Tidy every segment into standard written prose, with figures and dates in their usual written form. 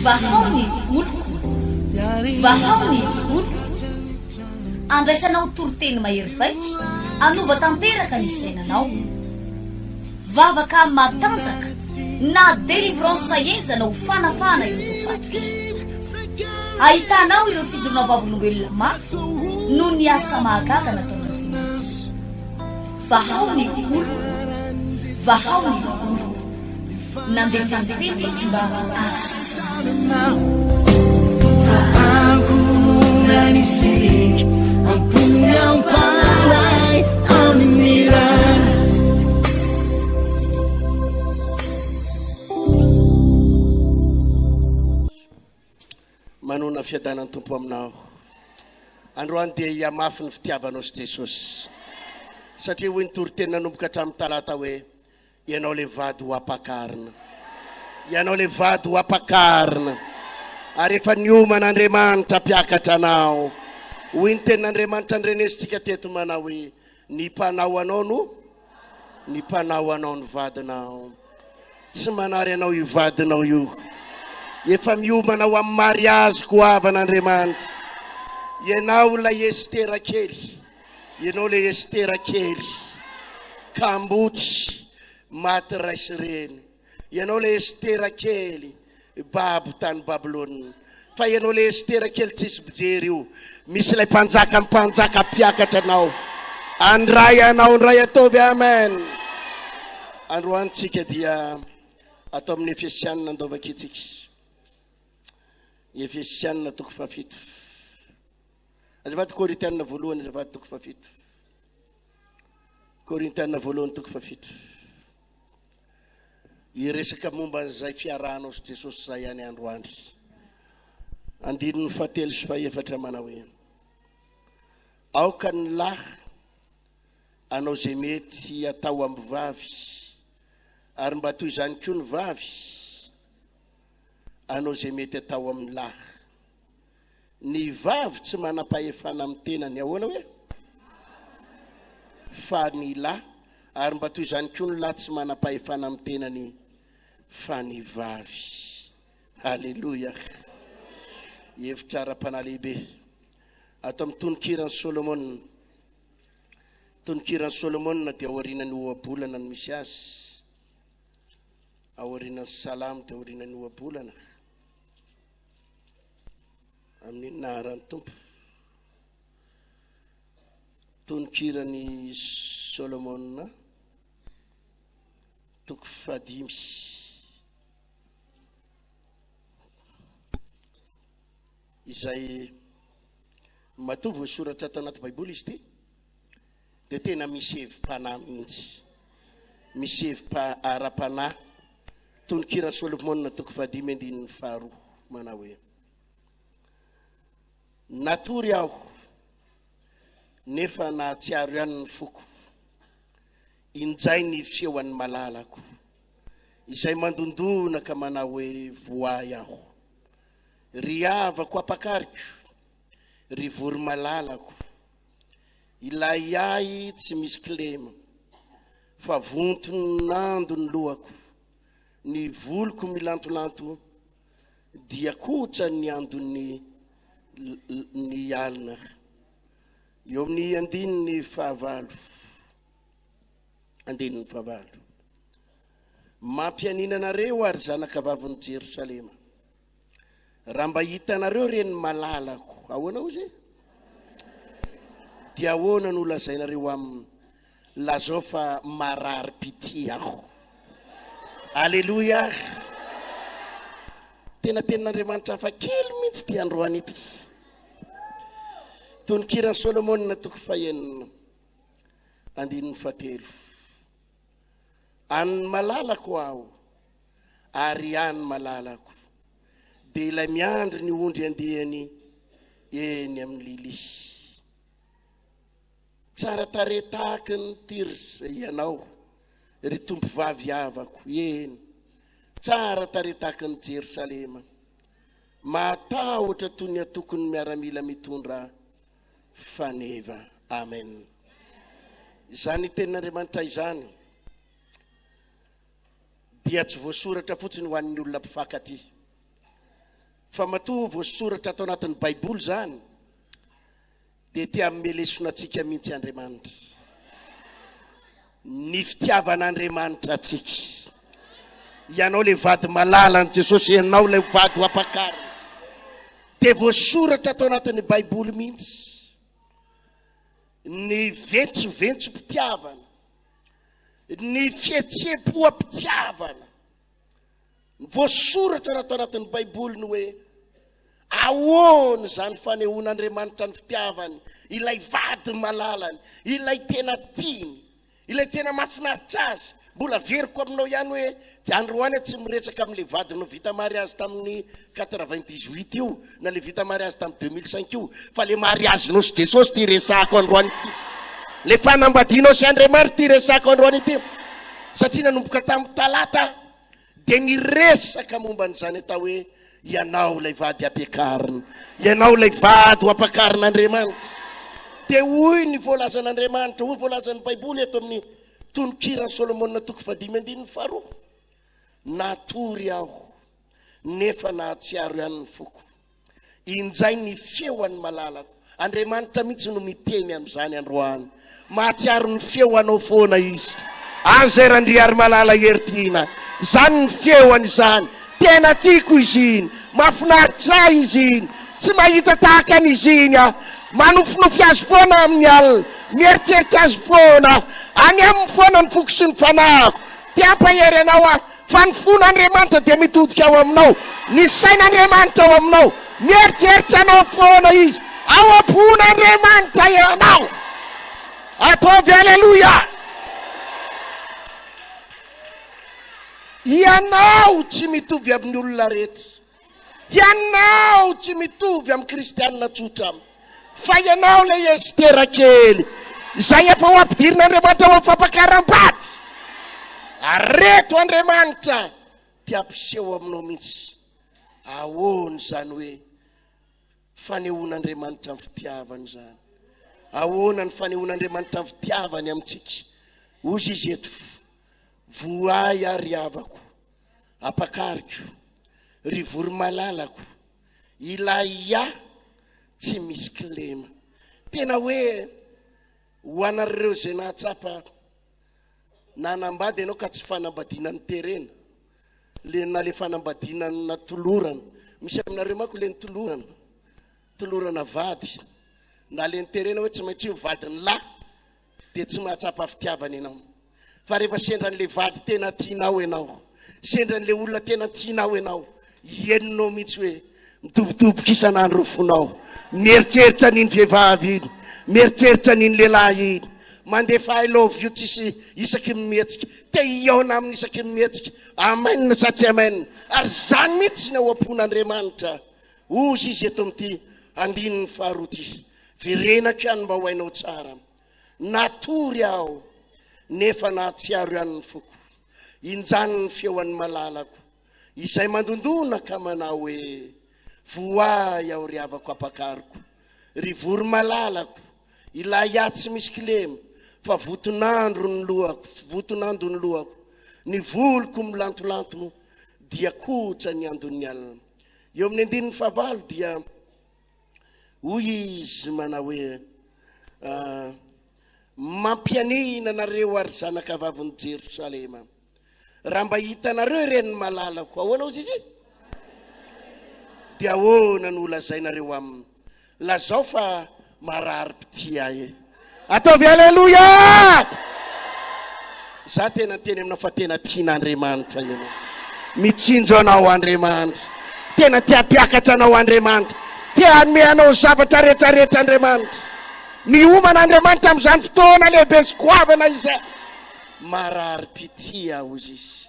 vahaony oloko vahaony oloko andraisanao toroteny mahery vaiko anova tanteraka ny fiainanao vavaka matanjaka na délivrance enjana ho fanafana ireo fatotra ahitanao ireo fijorona vavolombelona mafy no ny asa mahagaga nataon'Andriamanitra vahaony oloko vahaony oloko nandefandefety tsy mba nanisik ampunyang palay aminiran manona fiadanany tompo aminao androany dia hiamafy ny fitiavanao sy Jesosy satria hoy ny toriteny nanomboka hatramin'ny talata hoe ianao le vady ho apakarina ianao le vady ho apakarina ary efa nioman'Andriamanitra mpiakatra anao hoy ny tenin'Andriamanitra andrenesitsika teto manao hoe ny mpanao anao no ny mpanao anao ny vadinao tsy manary anao io vadinao io efa miomana ho amin'ny mariazy ko avan'Andriamanitra ianao la Estera kely ianao le Estera kely kambotsy maty raisy reny ianao le Estera kely babo tany Babilôna fa ianao le Estera kely tsisy bijery io misy lay mpanjaka mpiakatra anao andray anao ndray ataovy amen androantsika dia atao amin'ny Efesianina andovaka itsika Efesianina toko fafito azafady Korintianina voalohany azafady toko fafito Korintianina voalohany toko fafito iresaka momba an'izay fiarahanao sy Jesosy zay ihany androandry andininy fahatelo sy fahaefatra manao hoe aoka ny lahy anao zay mety atao amin'ny vavy ary mba toy izany koa ny vavy anao zay mety atao amin'ny lahy ny vavy tsy manam-pahefana amin'ny tenany ahoana hoe fa ny lahy ary mba toy izany koa ny lahy tsy manam-pahefana amin'ny tenany fa ny vavy halleluja hevitra ara-panahy lehibe atao amin'ny tononkirany Solomona tononkirany Solomona dia aorianany ohabolana no misy azy aorianany salamo dia aorianany ohabolana amin'ny naran'ny tompo tononkirany Solomona toko fadimy izay matovy voasoratra ato anaty baiboly izy ty dia tena misy hevim-panahy mihitsy misy hevim-ara-panahy tononkirany Solomona toko fadimy andininy faharoa manao hoe natory aho nefa nahatsiaro ihany ny foko injay ny fisehoan'ny malalako izay mandondona ka manao hoe voay aho ry avako apakariko ry vory malalako ilay ahy tsy misy kilema fa vontonando ny lohako ny voloko milantolanto dia kotra ny andony ny alina eo amin'ny andininy fahavalo andininy fahavalo mampianinanareo ary zanaka vaviny Jerosalema raha mba hitanareo reny malalako ahoana ozy dia ahoana no lazainareo amin'ny lazao fa marary pity aho alleluja tena tenin'Andriamanitra hafa kely mihitsy ty androany ity tononkirany Solomona toko fahaenina andininy fahatelo any malalako aho ary any malalako dia ilay miandry ny ondry andehany eny amin'ny lilisy tsara tare tahaka ny Tirsa ianao ry tompo vavy avako eny tsara tare tahaka ny Jerosalema matahotra toy ny atokony miaramila mitondra faneva amen izany tenin'Andriamanitra izany dia tsy voasoratra fotsiny ho an'ny olona mpifankaty fa matoa voasoratra atao anatin'ny baiboly zany dia tia melesona antsika mihitsy Andriamanitra ny fitiavan'Andriamanitra antsika ianao le vady malala an Jesosy ianao le vady hoapakary dia voasoratra atao anatin'ny baiboly mihitsy ny ventsoventsom-pitiavana ny fihetsepo-pitiavana voasoratra atao anatin'ny baiboly ny hoe ahoana zany fanehoan'Andriamanitra ny fitiavany ilay vady malalany ilay tena tiany ilay tena mahafinaritra azy mbola veriko aminao ihany hoe androany tsy miresaka amin'le vady no vita mariazy tamin'ny 98 io na le vita mariazy tamin'ny 2005 io fa le mariazinao sy Jesosy ty resako androany ity le fanambadianao sy Andriamanitra ty resako androany ity satria nanomboka tamin'ny talata dia ny resaka momba n'izany atao hoe ianao lay vady ampiakarina ianao lay vady ho apakarin'Andriamanitra dia hoy ny voalazan'Andriamanitra hoy voalazan'ny baiboly eto amin'ny tonokiran'ny Solomona 5:2 natory aho nefa nahatsiaro ihany ny foko injay ny feoan'ny malalako Andriamanitra mihitsy no miteny amin'izany androany mahatsiaro ny feo anao foana izy an'izay randriary malala heritiana zany ny feoany izany tena tiako izy iny mahafinaritra izy iny tsy mahita tahaka an'izy iny aho manofinofy azy foana amin'ny alina mieritreritra azy foana any amin'ny foana ny foko sy ny fanahiko tia ampahery anao aho fa ny fon'Andriamanitra dia mitodika ao aminao ny sain'Andriamanitra ao aminao mieritreritra anao foana izy ao am-pon'Andriamanitra ianao ataovy aleluia ianao tsy mitovy amin'ny olona rehetra ianao tsy mitovy amin'ny kristianina tsotra fa ianao le Estera kely izay efa ho ampidirin'Andriamanitra ho fampakaram-bady areto Andriamanitra ty ampiseho aminao mihitsy ahoana zany hoe fanehoan'Andriamanitra amin'ny fitiavany zany ahoana ny fanehoan'Andriamanitra amin'ny fitiavany amintsika ozy izy eto voay ary havako apakariko ry vory malalako ilay aho tsy misy kilema tena hoe ho anareo zay nahatsapa nanambady ianao ka tsy fanambadiana ny terena na le fanambadiana na tolorana misy aminareo manko le ny tolorana vady na le ny terena hoe tsy maintsy mivady ny lahy dia tsy mahatsapa fitiavana ianao fa rehefa sendran'le vady tena tianao ianao sendran'le olona tena tianao ianao ienonao mihitsy hoe mitobotoboka isan'andro fonao mieritreritra n'iny vehivavy iny mieritreritra n'iny lehilahy iny mandefa I love you tsisy isaky mihetsika te iona amin'ny isaky mihetsika amainina sa tsy amainina ary zany mihitsy ny ao am-pon'Andriamanitra ozy izy eto amin'ity andininy faharoa ty verenako ihany mba ho hainao tsara natory aho nefa nahatsiaro ihany ny foko injany ny feoan'ny malalako izay mandondona ka manao hoe voay aho ry havako apakariko ry vory malalako ilay aho tsy misy kilema fa votonandro ny lohako ny voliko milantolanto dia kotra ny andon'ny alina eo amin'ny andininy fahavalo dia hoy izy manao hoe mampianina nareo ary zanaka vaviny Jerosalema raha mba hitanareo ireny malalako ahoana ozy izy dia ahoana no lazainareo aminy lazao fa marary pitia ataovy aleluia za tena teny aminao fa tena tian'Andriamanitra ianao mitsinjo anao Andriamanitra tena tia mpiakatra anao Andriamanitra tia hanome anao zavatra rehetrarehetra Andriamanitra miomana Andriamanitra amin'izany fotoana lehibe sy goavana izy marary pitia ozy izy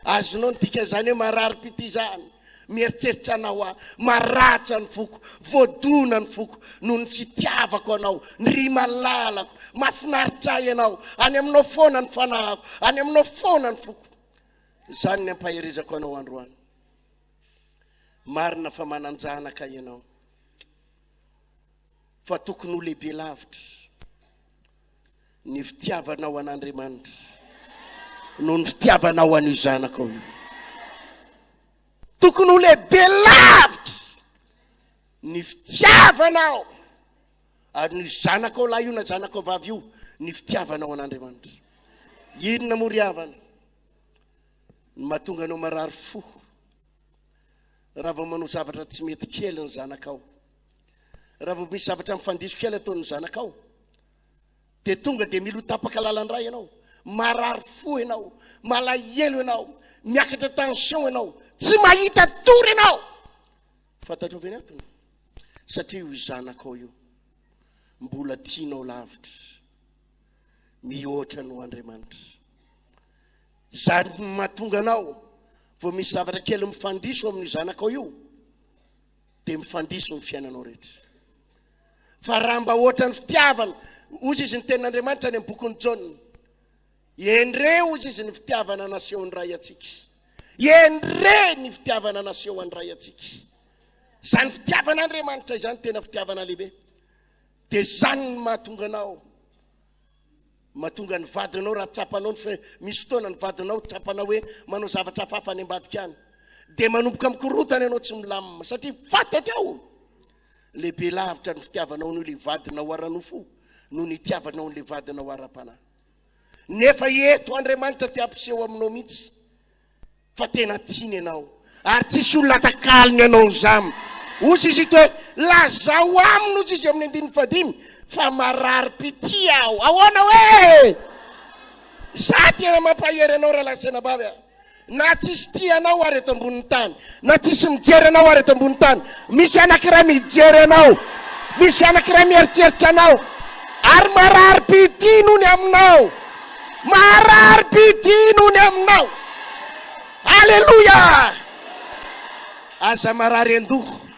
azonao ny dika zany hoe marary pitia zany mieritreritra anao aho maratra ny foko voadona ny foko noho ny fitiavako anao ny ry malalako mahafinaritra ianao any aminao foana ny fanahako any aminao foana ny foko zany ny ampaherezako anao androany marina fa mananjanaka ianao fa tokony ho lehibe lavitra ny fitiavanao an'Andriamanitra noho ny fitiavanao an'io zanako io. Tokony ho lehibe lavitra ny fitiavanao ary ny zanako lahy io na zanako vavy io, ny fitiavanao an'Andriamanitra. Inona mo ry havana ny mahatonga anao marary fo raha vao manao zavatra tsy mety kely ny zanakao, raha vao misy zavatra mifandiso kely ataon'ny zanakao, dia tonga dia milo tapaka lalandray ianao, marary fo ianao, malahelo ianao, miakatra tension ianao, tsy mahita tory ianao. Fantatro ve ny antony? Satria io zanakao io mbola tianao lavitra, mihoatra no Andriamanitra. Zany mahatonga anao vao misy zavatra kely mifandiso amin'ny zanakao io, dia mifandiso ny fiainanao rehetra. Fa raha mba ohatra ny fitiavana, ozy izy ny tenin'Andriamanitra ny amin'ny bokon'ny Jaona, endre ozy izy ny fitiavana naseho ny ray atsika, endre ny fitiavana naseho ny ray atsika. Zany fitiavan'Andriamanitra izany tena fitiavana lehibe. Dia zany ny mahatonga anao, mahatonga ny vadinao raha tsapanao, misy fotoana ny vadinao tsapanao hoe manao zavatra hafahafa any ambadika any, dia manomboka mikorotana ianao tsy milamina, satria fantatra ao lehibe lavitra ny fitiavanao noho le vadinao ara-nofo noho ny tiavanao n'le vadinao ara-panahy. Nefa eto Andriamanitra te ampiseho aminao mihitsy fa tena tiany ianao, ary tsisy olona takaliny ianao zamy. Ozy izy ito hoe lazao aminy ozy izy amin'ny 15 fa marary pity aho. Ahoana hoe za tena mampahery anao raha lasena bavy a, na tsisy tia anao ary eto ambonin'ny tany, na tsisy mijery anao ary eto ambonin'ny tany, misy anankiray mijery anao, misy anankiray mieritreritra anao, ary marary pity noho ny aminao, marary pity noho ny aminao. Alleluia! Aza marary andoho,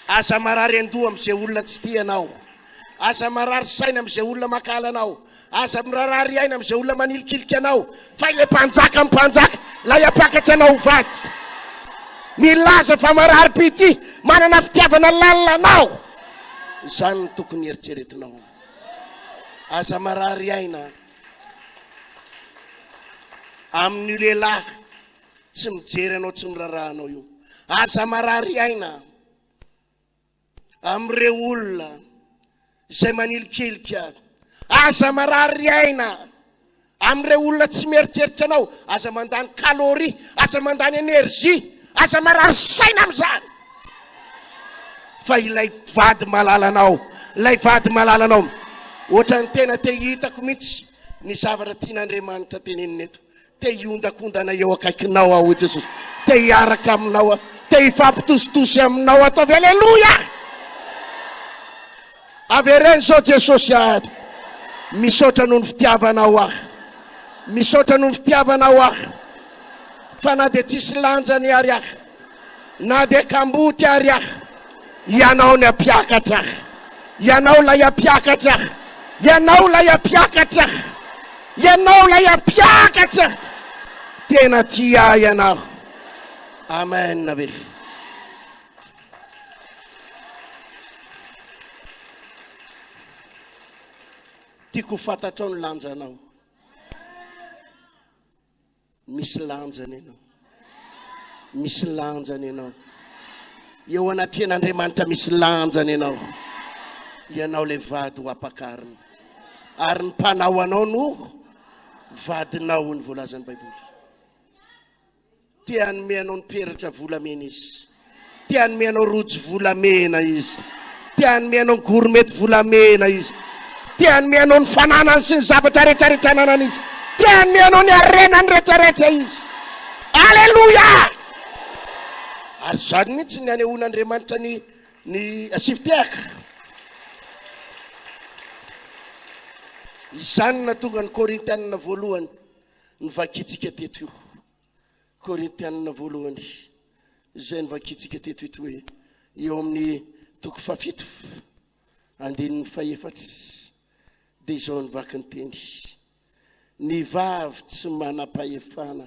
aza marary andoha amin'izay olona tsy tianao, aza marary saina amin'izay olona makala anao, aza marary aina amin'izay olona manilikilika anao, fa ilay mpanjaka mpanjaka lay ampakatra anao vady, milaza fa marary pity, manana fitiavana lalanao. Zany ny tokony eritreretinao. Aza marary aina amin'ny lehilahy tsy mijery anao, tsy mirarahanao io. Aza marary aina amin'ireo olona izay manilikilika. Aza marary aina amin'ireo olona tsy mieritreritra anao, aza mandany kalori, aza mandany energia, aza marary saina amin'izany. Fa ilay vady malalanao, ilay vady malalanao, ohatra ny tena te hitako mihitsy ny zavatra tian'Andriamanitra teneniny eto, te hiondakondana eo akaikinao aho Jesosy, te hiaraka aminao, te hifampitositosy aminao ataovy. Alleluia! Avereny zao Jesosy ary misaotra noho ny fitiavanao ahy, misaotra noho ny fitiavanao ahy, fa na dia tsisy lanjany ary ahy, na dia kamboty ary ahy, ianao ny ampiakatra ahy, ianao lay ampiakatra ahy, ianao lay ampiakatra ahy, ianao lay ampiakatra ahy. Tena tia ianao. Amen ave. Tiako fantatrao ny lanjanao. Misy lanjany ianao, misy lanjany ianao eo anatrehan'Andriamanitra, misy lanjany ianao. Ianao le vady ho ampakarina, ary ny mpanao anao no vadinao, ny voalazan'ny Baiboly. Te hanome anao ny peratra volamena izy, te hanome anao rojo volamena izy, te hanome anao ny gourmety volamena izy, te hanome anao ny fananany sy ny zavatra rehetrarehetra ananany izy, te hanome anao ny arenany rehetrarehetra izy. Alleluia! Ary zany mihitsy ny anehoan'Andriamanitra ny asivitiaka. Izany natonga ny Korintianina voalohany ny vakitsika teto io. Korintianina voalohany izay ny vakitsika teto ito hoe eo amin'ny 7 andininy 4 dia izao ny vaky ny teny: ny vavy tsy manam-pahefana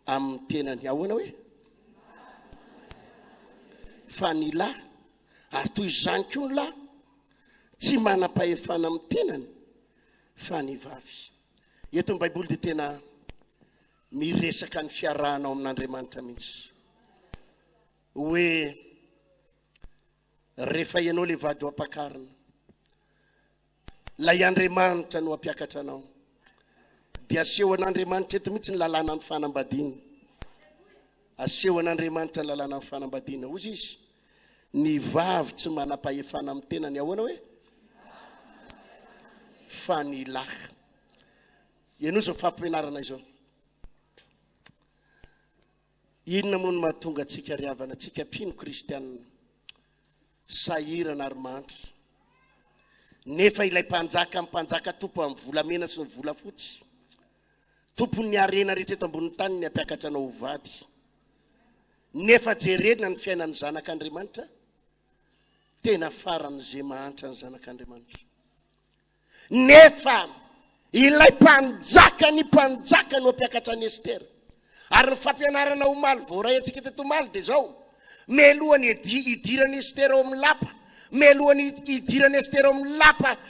amin'ny tenany. Ahoana hoe? Fa ny lahy, ary toy izany koa ny lahy, tsy manam-pahefana amin'ny tenany fa ny vavy. eto ny baiboly dia tena miresaka ny fiarahanao amin'Andriamanitra mihitsy hoe rehefa ianao le vady ho ampakarina, lay Andriamanitra no hampiakatra anao, dia aseho an'Andriamanitra eto mihitsy ny lalàna ny fanambadiana. Aseho an'Andriamanitra ny lalàna ny fanambadiana. Ozy izy, ny vavy tsy manam-pahefana amin'ny tenany ahoana hoe fa ny lahy. Ianao izao fampianarana izao. Inona moa no mahatonga antsika riavana, antsika mpino kristianina sahirana ary mantra, nefa ilay mpanjaka tompo amin'ny volamena sy ny volafotsy, tompon'ny arena rehetra eto ambony tany ny hampiakatra anao ho vady, nefa jerena ny fiainan'ny zanak'Andriamanitra, tena faran'izay mahantra ny zanak'Andriamanitra. Nefa ilay mpanjaka no hampiakatra ny Estera. Ary ny fampianarana omaly voaray antsika teto omaly dia zao: melohany idirany Estera ao amin'ny lapa, melohany idirany Estera ao amin'ny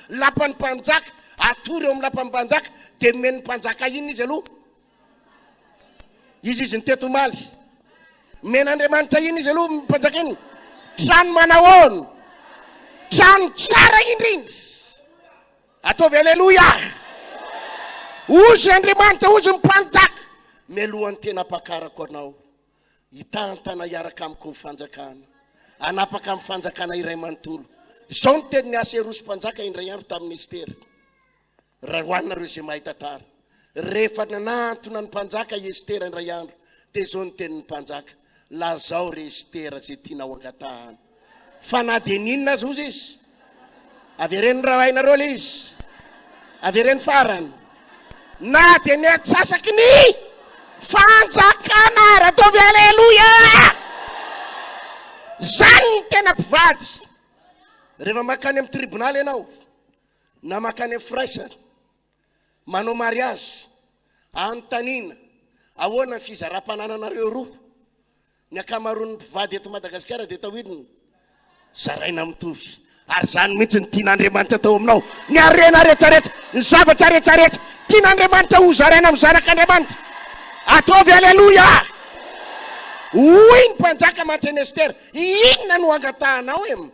lapany mpanjaka, atory ao amin'ny lapan'ny mpanjaka, dia men'ny mpanjaka inona izy aloha? Izy ny teto omaly. Men'Andriamanitra inona izy aloha mpanjaka iny? Trano manahoana? Trano tsara indrindra. Ataovy aleluia. Ozy Andriamanitra, ozy mpanjaka, melohany tena ampakarako anao, hitantana hiaraka amiko ny fanjakana, anapaka amin'ny fanjakana iray manontolo. Izao ny teny ny aserosy mpanjaka indray andro tamin'ny Estera. Raha hoanareo izay mahita tara, rehefa nanantona ny mpanjaka i Estera indray andro, dia izao ny tenin'ny mpanjaka: lazao re Estera izay tianao angatahana. Fa na dia ninona azy ozy izy, avereny raha hainareo le izy, avereny farany, na dia ny atsasaky ny fanjakana. Ataovy aleluia. Zany ny tena mpivady. Rehefa makany amin'ny tribonaly ianao, na makany amin'ny firaisana, manao mariazy, anontaniana ahoana ny fizaram-panananareo roa, ny akamaroan'ny mpivady eto Madagasikara dia tawidiny zaraina mitovy. Ary zany mihitsy ny tian'Andriamanitra tao aminao, ny arena rehetrarehetra, ny zavatra rehetrarehetra, tian'Andriamanitra ho zaraina amin'ny zanak'Andriamanitra. Ataovy aleluia. Hoy ny mpanjaka mantsy ny Estera: inona no angatahanao em?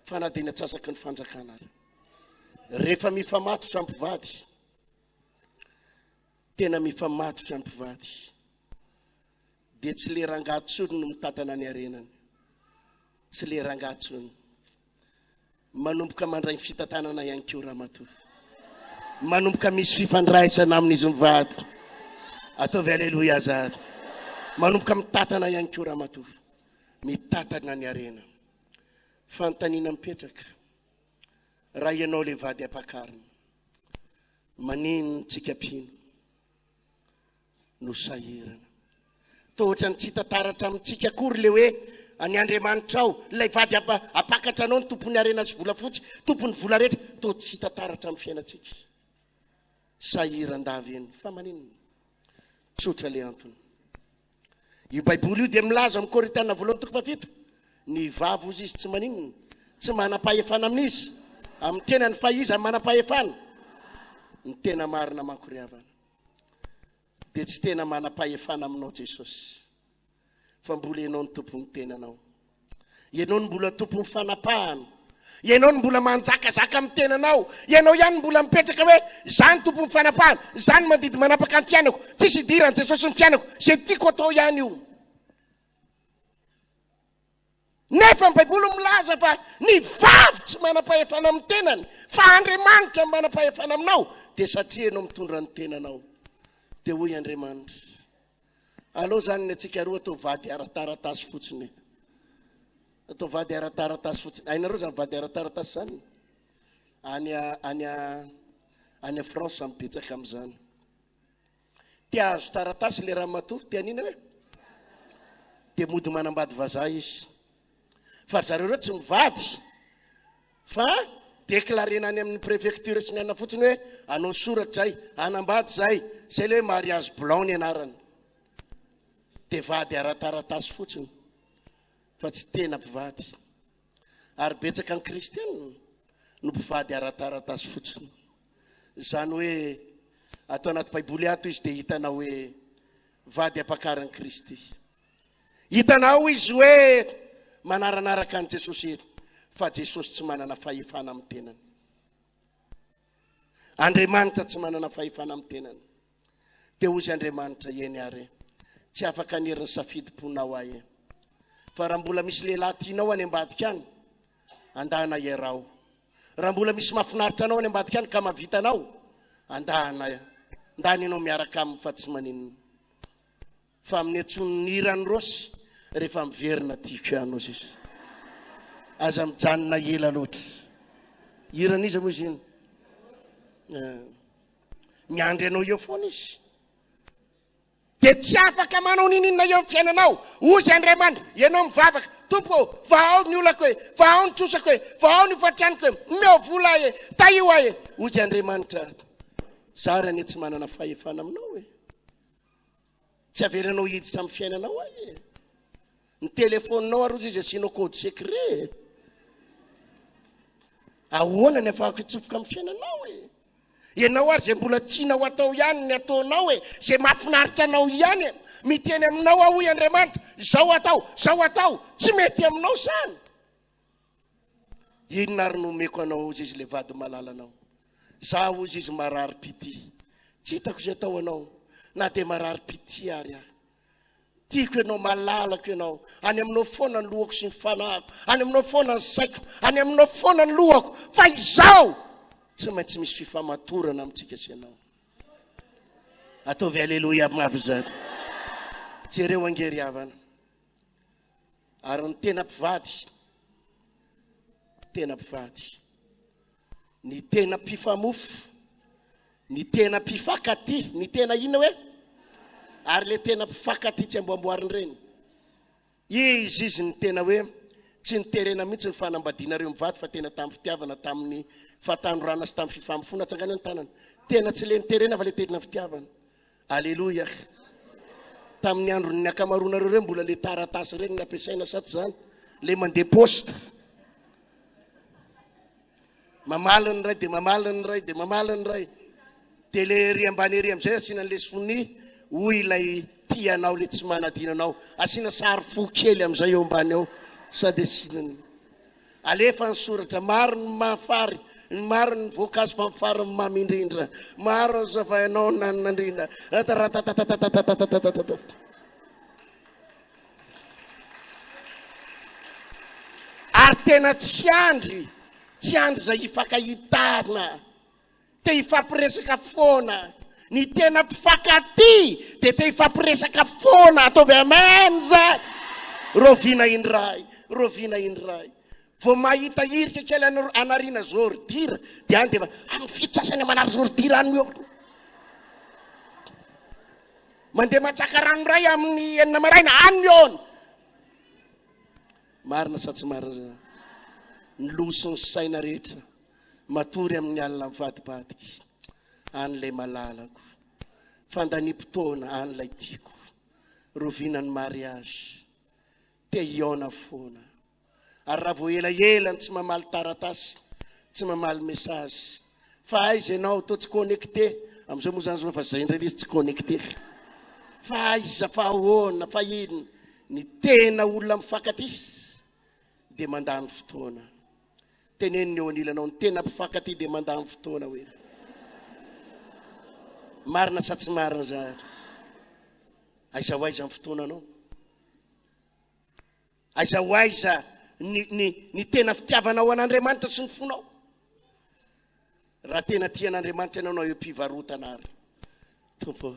Fa na dia ny atsasaky ny fanjakana. Rehefa mifamatotra mpivady, tena mifamatotra mpivady, dia tsy le rangatsony no mitantana ny arenany, tsy le rangatsony. Manomboka mandray ny fitantanana ihany koa raha matoa, manomboka misy fifandraisana amin'izy mivady. Ataovy aleluia zany. Manomboka mitantana ihany koa raha matoa, mitantana ny arena. Fanontaniana mipetraka: raha ianao le vady ampakarina, manino tsika mpino no sahirana? Toa ohatra ny tsy tantaratra amintsika akory le hoe any Andriamanitra ao, ilay vady apakatra anao ny tompon'ny arena sy volafotsy, tompon'ny vola rehetra. Toa tsy tantaratra amin'ny fiainantsika. Sahiran-davy eny. Fa maninona? Tsotra le antony. Io baiboly io dia milaza amin'ny Korintiana voalohany 7: ny vavy ozy izy tsy maninona, tsy manam-pahefana amin'izy, amin'ny tenany fa izy manam-pahefana. Ny tena marina manko-riavana dia tsy tena manam-pahefana aminao Jesosy, fa mbola ianao ny tompon'ny tenanao, ianao ny mbola tompon'ny fanapahana, ianao ny mbola manjakazaka amin'ny tenanao, ianao ihany mbola mipetraka hoe zany tompon'ny fanapahana, zany mandidy manapaka ny fiainako, tsisy idirany Jesosy ny fiainako, zay tiako atao ihany io. Nefa ny baiboly milaza fa ny vavy tsy manam-pahefana amin'ny tenany, fa Andriamanitra manam-pahefana aminao, dia satria ianao mitondra ny tenanao. Dia hoy Andriamanitra: aleo zany ny atsika roa atao vady ara-taratasy fotsiny. Atao vady ara-taratasy fotsiny. Hainareo zany vady ara-taratasy zany? Any France mibetsaka amin'izany. Tia azo taratasy le raha matoa, tia nina hoe? Dia mody manambady vazaha izy. Fa zareo reo tsy mivady, fa deklarena any amin'ny préfecture sy ny anona fotsiny hoe anao soratra zay, anambady zay, zay le hoe mariage blanc ny anarany. Dia vady ara-taratasy fotsiny, fa tsy tena mpivady. Ary betsaka ny kristianina no mpivady ara-taratasy fotsiny. Zany hoe atao anaty baiboly ato izy dia hitanao hoe vady ampakarany Kristy. Hitanao izy hoe manaranaraka an Jesosy ery, fa Jesosy tsy manana fahefana amin'ny tenany. Andriamanitra tsy manana fahefana amin'ny tenany. Dia hozy Andriamanitra eny ary tsy afaka aniriny safidimponao ahy, fa raha mbola misy lehilahy tianao any ambadika any, andahana iarao. Raha mbola misy mahafinaritra anao any ambadika any ka mahavitanao, andahana ndany ianao miaraka aminy fa tsy maninona. Fa amin'ny antson'ny hirany rosy rehefa miverina tiako ihany ozy izy. Aza mijanona ela loatra. Hirana izy moa izy iny. Miandry anao eo foana izy. Dia tsy afaka manao ninina eo fiainanao. Ozy Andriamanitra, ianao mivavaka, Tompo, vao ny olako hoe, vao ny trosako hoe, vao ny fatrianiko hoe, meo vola ahy, taio ahy. Ozy Andriamanitra, zara ny tsy manana fahefana aminao hoe. Tsy averanao hiditra amin'ny fiainanao ahy. Ny telefoninao arozy izy asianao code secret. Ahoana ny afahako hitsofoka amin'ny fiainanao hoe. Ianao ary zay mbola tianao atao ihany ny ataonao hoe, zay mahafinaritra anao ihany, miteny aminao aho hoy Andriamanitra, zao atao, tsy mety aminao zany. Inona ary no omeko anao ozy izy le vady malalanao. Zaho ozy izy marary pity. Tsy hitako zay atao anao, na dia marary pity ary aho. Tiako ianao malalako ianao, any aminao foana ny lohako sy ny fanahako, any aminao foana ny saiko, any aminao foana ny lohako, fa izao tsy maintsy misy fifamatorana amintsika sy ianao. Ataovy aleloia mavy zany. Jereo angery havana. Ary ny tena mpivady, ny tena mpifamofo, ny tena mpifankaty, ny tena ina hoe? Ary le tena mpifankaty tsy amboamboariny reny. Izy ny tena hoe tsy niterena mihitsy ny fanambadianareo mivady, fa tena tamin'ny fitiavana, tamin'ny fahatanorana sy tamin'ny fifamofona tsangany ny tanana. Tena tsy le niterena fa le tena fitiavana. Aleloia. Tamin'ny andron'ny akamaroanareo reo mbola le taratasy reny ny ampiasaina saty zany, le mandeha posta. Mamaliny ray dia mamaliny ray dia mamaliny ray. Dia le ry ambany ery amin'izay asiana le sony hoy ilay tianao le tsy manadinanao, asiana sary fo kely amin'izay eo ambany ao, sady asinany. Alefa ny soratra, maro ny mahafary, maro ny voankazo famifary ny mamy indrindra, maro ny zavainao nanindrindra. Ary tena tsy andry zay hifankahitana, te hifampiresaka foana. Ny tena mpifankaty dia te hifampiresaka foana. Ataovy amen zany. Rovina indray. Vao mahita irika kely anariana zordira, dia any dia amin'ny fitsasany manary zordira any eo. Mandeha matsaka rano ray amin'ny enina maraina any eo. Marina sa tsy marina zany. Ny loso ny saina rehetra matory amin'ny alina mivadibady. An'ilay malalako, fandanimpotoana an'ilay tiako, rovinan'ny mariage, te hiona foana. Ary raha vao elaela tsy mamaly taratasy, tsy mamaly message, fa aiza ianao toa tsy connecté, amin'izao moa zany zao fa zay indray izy tsy connecté. Fa aiza, fa ahoana, fa ino, ny tena olona mifankaty dia mandany fotoana. Teneniny eo anilanao, ny tena mpifankaty dia mandany fotoana hoe. Marina sa tsy marina zany. Aiza ho aiza amin'ny fotoana anao. Aiza ho aiza ny tena fitiavanao an'Andriamanitra sy ny fonao. Raha tena tian'Andriamanitra ianao eo mpivarotana ary. Tompo,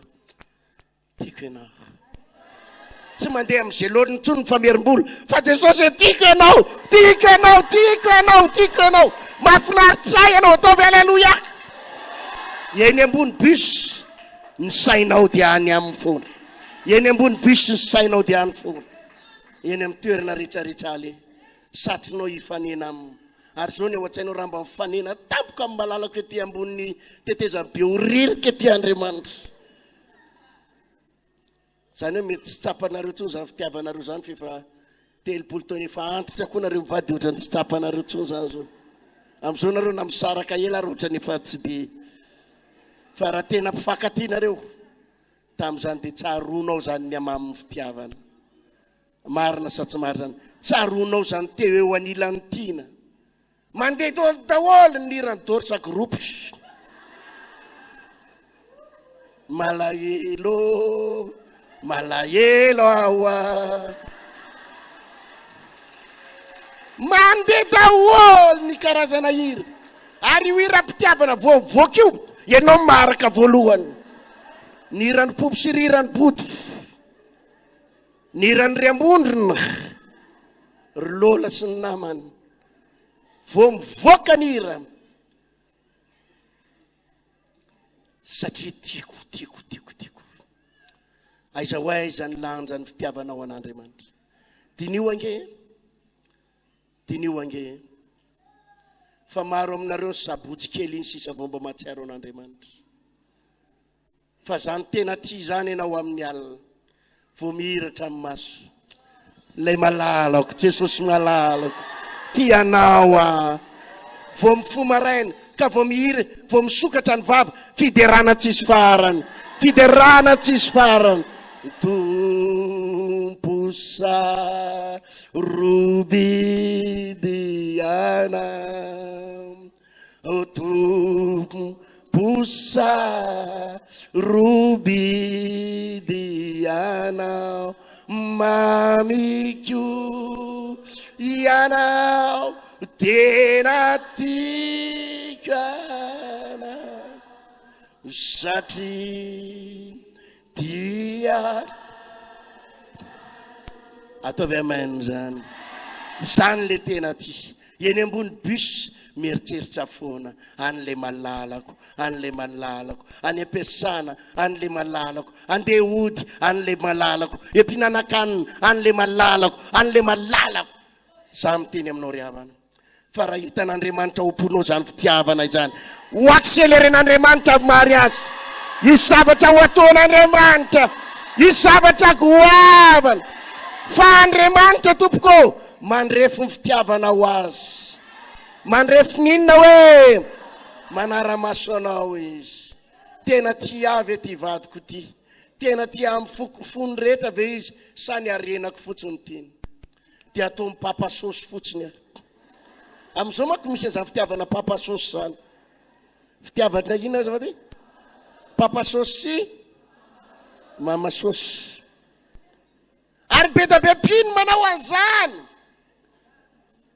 tiako ianao. Tsy mandeha amin'izay loriny intsony ny famerim-bola, fa Jesosy tiako ianao. Mahafinaritra ahy ianao, ataovy aleloia. Eny ambony bus ny sainao dia any amin'ny foana. Eny ambony bus ny sainao dia any foana. Eny amin'ny toerana rehetrarehetra ale satrinao hifanena aminy. Ary zao ny ao an-tsainao raha mba mifanena tampoka amin'ny malalaka ety ambony tetezany be horirika ety Andriamanitra. Zany hoe mety tsy tsapanareo tsony zany fitiavanareo zany, fefa telopolo taona efa antitra koa nareo mivady ohatrany tsy tsapanareo tsony zany zao. Amin'izao nareo na misaraka ela ary ohatrany efa tsy dia fa raha tena mpifankatinareo tamin'izany dia tsaronao zany ny amamin'ny fitiavana. Marina sa tsy marina zany, tsaronao zany teo eo anilan'ny tiana. Mandeha to daholo ny irany dorsa groupe. Malahelo, malahelo awa. Mandeha daholo ny karazana hira. Ary io hira-pitiavana voavoaka io, ianao maraka voalohany. Ny irany popo sy rirany poto, ny irany riambondrina, ry lola sy ny namany. Vao mivoaka ny hira. Satria tiako. Aiza ho aiza ny lanja ny fitiavanao an'Andriamanitra. Dinio ange. Fa maro aminareo sabotsy kely iny sisa vao mba mahatsiaro an'Andriamanitra. Fa zany tena tia zany ianao amin'ny alina. Vao mihiratra amin'ny maso. Lay malalako, Jesosy malalako. Tianao vao mifo maraina ka vao mihira, vao misokatra ny vava, fiderana tsisy farany. Tumpusa rubidiana, tumpusa rubidiana, mamiku yana tenatikana, sati dia ataovy amen zany. Zany le tena ty. Eny ambony bus mieritreritra foana, an'le malalako, any am-piasana, an'le malalako, andeha hody, an'le malalako, empinanakanina, an'le malalako. Za miteny aminao ry havana. Fa raha hitan'Andriamanitra omponao zany fitiavana izany, ho akseleren'Andriamanitra mariazy. Isy zavatra ho ataon'Andriamanitra, isy zavatra goavana. Fa Andriamanitra tompoko mandrefy ny fitiavana ho azy. Mandrefy ninona hoe manara-maso anao izy. Tena tia avy ty vadiko ty. Tena tia amin'ny fony rehetra ve izy sa ny arenako fotsiny tiny. Dia atao amin'ny papasosy fotsiny. Amin'izao manko misy zany fitiavana papasosy zany. Fitiavana ina zava ty? Papasosy sy mamasosy. Ary be da be pino manao an'izany.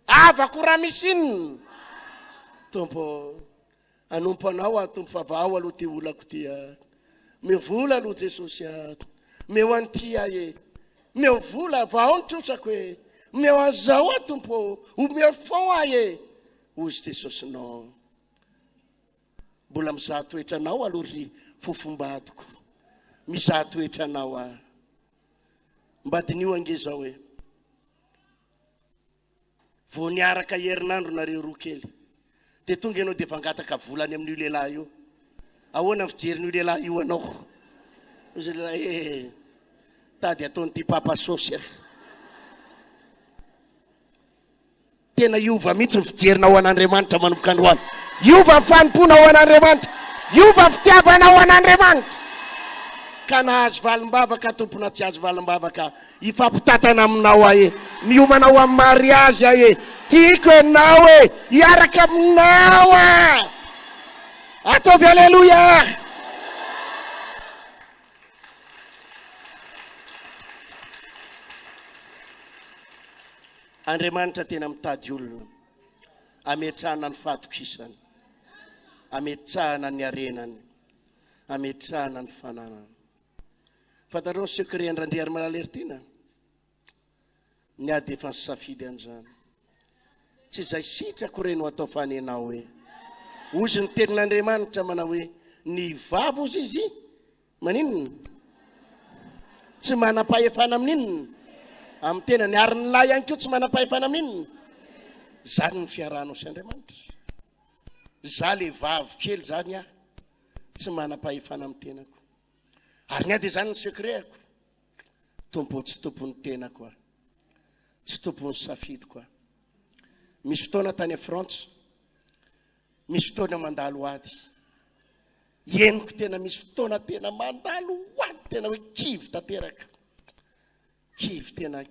Avako raha misy inona. Tompo, anompo anao tompo fa vao aloha ty olako ty. Mivola aloha Jesosy. Meo an'ty e. Meo vola vao ny trosako e. Meo an'izao tompo. Omeo fao e. Ozy Jesosy no. Mbola mizaha toetra anao aloha ry fofombadiko. Mizaha toetra anao mbadin'io ange zao hoe vao niaraka herinandro nareo roa kely dia tonga ianao dia vangataka volany amin'io lehilahy io. Ahoana ny fijerin'io lehilahy io anao? Izy lehilahy tady ataon'ity papasosy. Tena iova mihitsy ny fijerinao an'Andriamanitra manomboka androany. Iova fanimponao an'Andriamanitra. Iova fitiavanao an'Andriamanitra. Ka nahazo valim-bavaka tompona tsy azo valim-bavaka ifampitatana aminao ahe, miomanao amin'ny mariazy ahe, tiako ianao e, hiaraka aminao ataovy aleluia. Andriamanitra tena mitady olona ametrahana ny fahatokisany, ametrahana ny arenany, ametrahana ny fananany. Fatarao secret andrandriary malalery tina ny ady efa safidy an'izany. Tsy zay sitrako reno atao fanenao hoe ozy ny tenin'Andriamanitra manao hoe ny vavo ozy izy maninona tsy manam-pahefana amin'inona amin'ny tena ny ary ny lahy ihany koa tsy manam-pahefana amin'inona. Zany ny fiarahanao sy Andriamanitra. Za le vavo kely zany tsy manam-pahefana amin'ny tenako. Ary ny ady zany ny secretako. Tompo tsy tompon'ny tenako tsy tompon'ny safidiko Misy fotoana tany a Frantsa, misy fotoana mandalo ady. Henoko tena misy fotoana tena mandalo hoany tena hoe kivy tanteraka. Kivy tena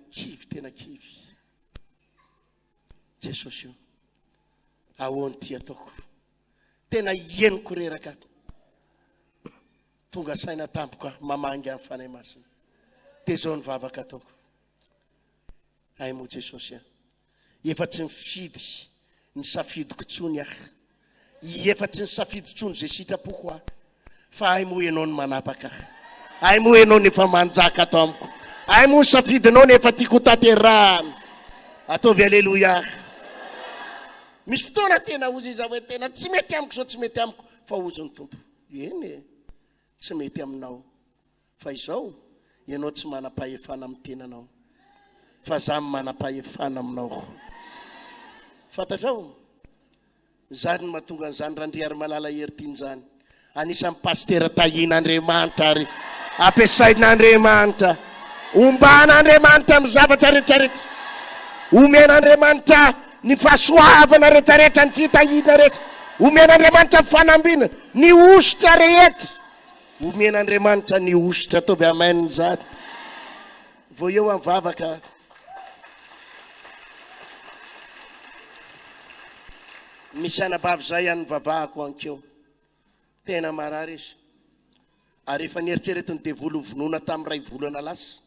kivy. Jesosy io. Ahoany ty ataoko. Tena henoko reraka. Tonga saina tampoka mamangy amin'ny fanahy masina. Tezao ny vavaka ataoko. Ay mo Jesosy. Efa tsy mifidy ny safidiko tsony aho. Efa tsy ny safidy tsony zay sitrapoko aho. Fa ay mo enao ny manapaka. Ay mo enao ny efa manjaka ato amiko. Ay mo safidinao ny efa tiako tanterahana. Ataovy aleluia. Misy fotoana tena ozy izy hoe tena tsy mety amiko zao tsy mety amiko. Fa ozy ny tompo. Eny tsy mety aminao. Fa izao enao tsy manam-pahefana amin'ny tenanao. Fa zaho manam-pahefana aminao. Fantatrao? Zany mahatonga an'izany randriary malala heritiny zany. Anisan'ny pastera tahian'Andriamanitra ary ampiasain'Andriamanitra. Omban'Andriamanitra amin'ny zavatra rehetrarehetra. Omen'Andriamanitra ny fahasoavana rehetrarehetra ny fitahiana rehetra. Omen'Andriamanitra ny fanambina ny ositra rehetra. Omen'Andriamanitra ny ositra ataovy amen zany. Vao eo amin'ny vavaka. Misy anabavy zay any vavahako ankeo. Tena marary izy. Ary efa nieritreretiny devoly vonona tamin'ny ray volana lasa.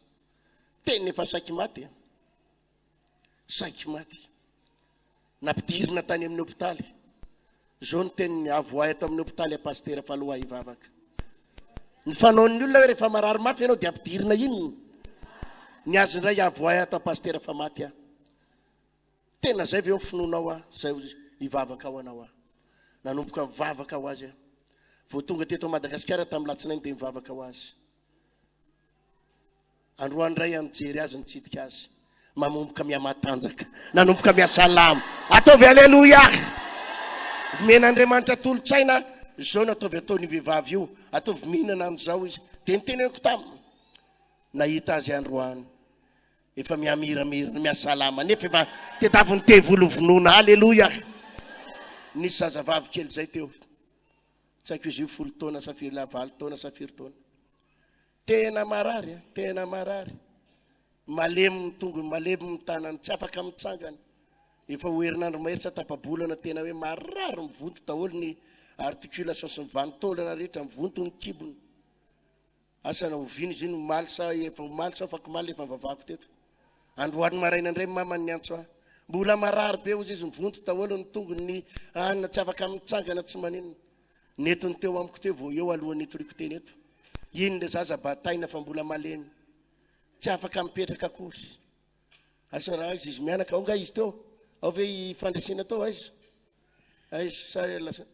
Tena efa saiky maty. Saiky maty. Nampidirina tany amin'ny hôpitaly. Zao ny teny avoay ato amin'ny hôpitaly pastera faloha ivavaka. Ny fanaon'ny olona rehefa marary mafy ianao dia ampidirina iny. Ny azy indray avoay ato pastera fa maty. Tena zay ve finoanao zay ivavaka ao anao. Nanomboka mivavaka ho azy. Vao tonga teto Madagasikara tamin'ny latsinainy dia mivavaka ho azy. Androany ray anjery azy nitsidika azy. Manomboka miamatanjaka. Nanomboka miasalama. Ataovy aleluia. Men'Andriamanitra tolotsaina. Zao nataovy ataony vehivavy io. Ataovy mihinana amin'izao izy. Dia niteneniko taminy. Nahita azy androany. Efa miamiramira miasalama. Nefa efa tetaviny tevolovonona. Aleluia. Nisy zazavavy kely zay teo. Tsy haiko izy io 10 taona sa 9 taona sa 4 taona. Tena marary, tena marary. Malemy tongo, malemy tanany, tsy afaka mitsangana. Efa hoerinandro mahery tapabolana tena hoe marary mivonto daholo ny articulation sy ny vanitaolana rehetra mivonto ny kibony. Asa na oviny izy iny maly sa efa maly sa afaka maly efa vavako teto. Androany maraina indray mamany ny antso. Mbola marary be ozy izy mivonto daholo ny tongony ny anina tsy afaka mitsangana tsy maninona. Netony teo amiko teo vao eo alohan'ny toriko teny eto. Iny le zaza bataina fa mbola malemy. Tsy afaka mipetraka akory. Asa raha izy mianaka ao nga izy teo. Ao ve fandresina tao izy. Izy sa lasa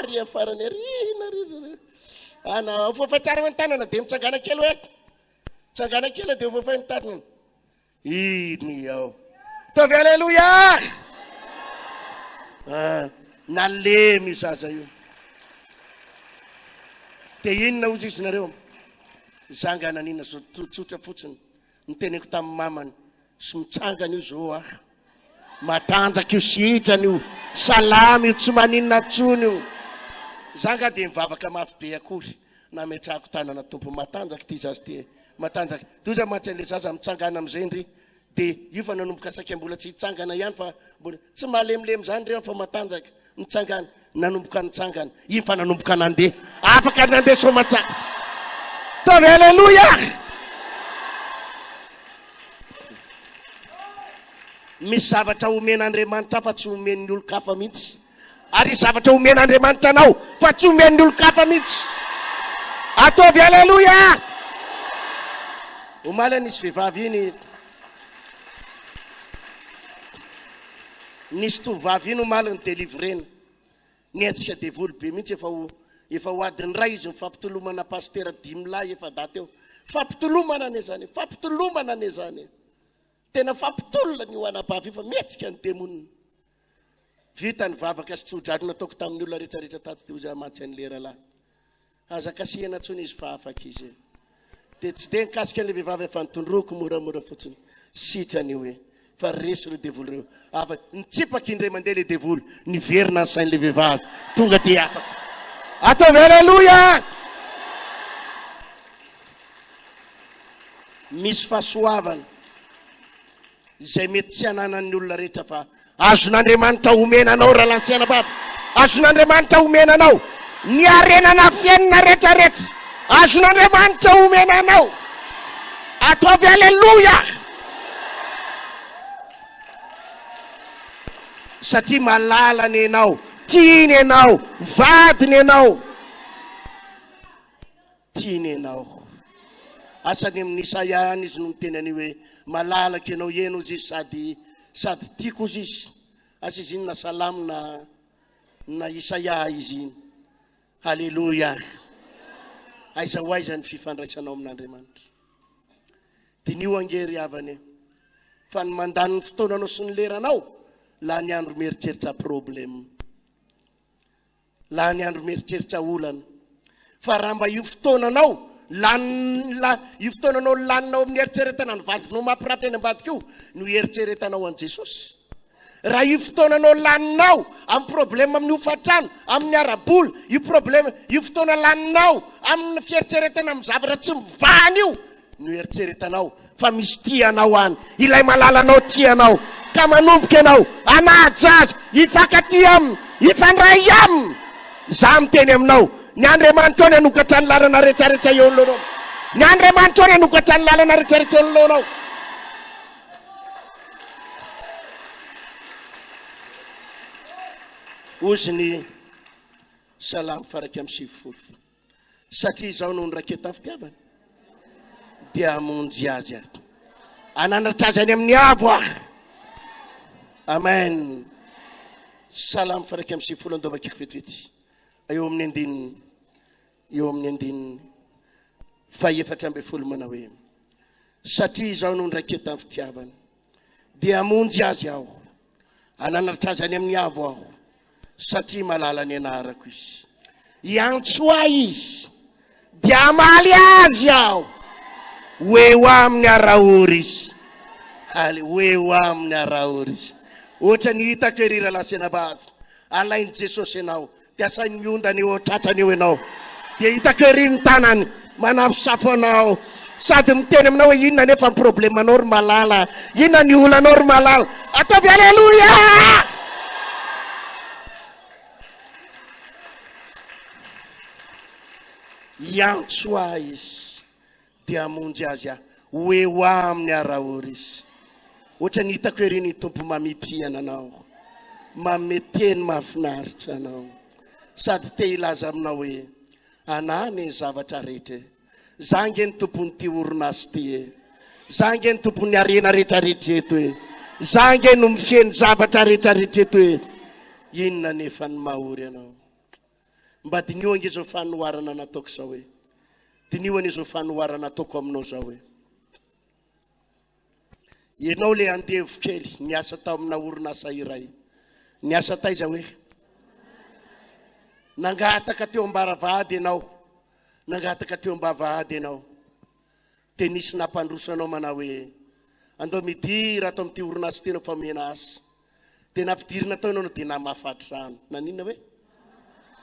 ry afarany rina. Ana fofa tsara ny tanana dia mitsangana kely hoe. Mitsangana kely dia fofa ny tanana. Iny ao. Tovy aleluia. Nalemy zaza io. Dia inona ozy izy nareo. Zangana nina zao tsotra fotsiny. Niteneko tamin'ny mamany. Sy mitsangana io zao matanjaka io sy hitrany io. Salamy io tsy maninona tsony io. Zanga dia mivavaka mafy be akory. Nametrahako tanana tompo matanjaka ty zazy ty. Matanjaka. Toza matsy le zaza mitsangana amin'izay ndry. Dia io fa nanomboka saika mbola tsy hitsangana ihany fa mbola tsy mahalemilemy zany reo fa matanjaka. Mitsangana. Nanomboka nitsangana. Iny fa nanomboka nandeha. Afaka nandeha so matsaka. Tovy aleluia. Misy zavatra omen'Andriamanitra fa tsy omen'ny olo-kafa mihitsy. Ary zavatra omen'Andriamanitra anao fa tsy omen'ny olo-kafa mihitsy. Ataovy aleluia. Omaly nisy vehivavy iny. Nisy tovavy iny omaly ny délivrena. Niatsika devoly be mihitsy efa ho adiny ray izy mifampitolomana pastera 10 lahy efa dateo. Fampitolomana ane zany. Fampitolomana ane zany. Tena fampitolona ny hoanabavy efa miatsika ny demonina. Vita ny vavaka sy tsodrarina ataoko tamin'ny olona rehetrarehetra tato dia ozy amatsy any lera lahy. Aza kasihana tsony izy fa afaka izy. Dia tsy dia nikasika an'ilay vehivavy efa nitondroko moramora fotsiny. Sitrany hoe fa resy ireo devoly reo. Afaka nitsipaka indray mandeha ilay devoly. Niverina ny sain'ilay vehivavy. Tonga dia afaka. Ataovy aleloia. Misy fahasoavana izay mety tsy ananan'ny olona rehetra fa azon'Andriamanitra omenanao raha lantsiana bava. Azon'Andriamanitra omenanao ny arenana fiainana rehetrarehetra. Azon'Andriamanitra omenanao. Ataovy aleloia. Satria malalany ianao, tiany ianao, vadiny ianao, tiany ianao. Asany amin'ny Isaia any izy no mitenany hoe malalaka ianao eno izy sady tiako izy. Asa izy iny na salamo na Isaia izy iny. Halleluja. Aiza ho aiza ny fifandraisanao amin'Andriamanitra. Dinio angery avany fa ny mandany ny fotoananao sy ny leranao la ny andro mieritreritra problème, la ny andro mieritreritra olana. Fa raha mba io fotoananao io fotoananao laninao amin'ny eritreretana ny vadinao mampirafy eny ambadika io no eritreretanao an Jesosy. Raha io fotoananao laninao amin'ny problème amin'ny hofatrano, amin'ny arabola, io fotoana laninao amin'ny fieritreretana amin'ny zavatra tsy mivahana io no eritreretanao fa misy tianao any, ilay malalanao tianao, ka manomboka ianao anaja azy, hifankaty aminy, hifandray aminy. Za miteny aminao, ny Andriamanitra ny anokatra ny lalana rehetrarehetra eo anoloanao. Ny Andriamanitra ny anokatra ny lalana rehetrarehetra eo anoloanao. Ozy ny Salamo faraky amin'ny 70. Satria izao no ny raketa fitiavana dia amonjy azy ato, ananatra azy any amin'ny avo ah. Amen. Salamo faraky amin'ny 70 andovakiko vetivety. Eo amin'ny andininy faha-efatra amby folo manao hoe satria izao no ny raketa ny fitiavana dia amonjy azy aho, ananatra azy any amin'ny avo aho, satria malala ny anarako izy. Iantso ahy izy dia amaly azy aho, hoe ho amin'ny arahory izy. Hoe ho amin'ny arahory izy. Ohatra ny hitako erira lasena bavy, alainy Jesosy ianao, dia asainy miondany eo tratrany eo ianao, dia hitako ery ny tanany manafosafo anao, sady miteny aminao hoe inona nefa ny problemanao ry malala, inona ny olanao ry malala. Ataovy aleloia. Iantso ahy izy dia amonjy azy aho, hoe ho amin'ny arahory izy. Ohatra ny hitako ery ny tompo mamipihana anao, mameteny mahafinaritra anao, sady te ilaza aminao hoe anany ny zavatra rehetra. Zange ny tompony ty orinasy ty e, zange ny tompony arena rehetrarehetra eto e, zange no mifeny zavatra rehetrarehetra eto e. Inona nefa ny mahory anao. Mba dinioana izao fanoharana nataoko zao hoe, dinioana izao fanoharana nataoko aminao zao hoe, ianao le andevo kely niasa tao amina orinasa iray, niasa taiza hoe nangataka teo ambaravady ianao, nangataka teo ambavahady ianao, te nisy nampandrosanao manao hoe andao midira atao amin'ity orinasa tena famena asa, te nampidirina tao ianao dia namafatrano. Naninona hoe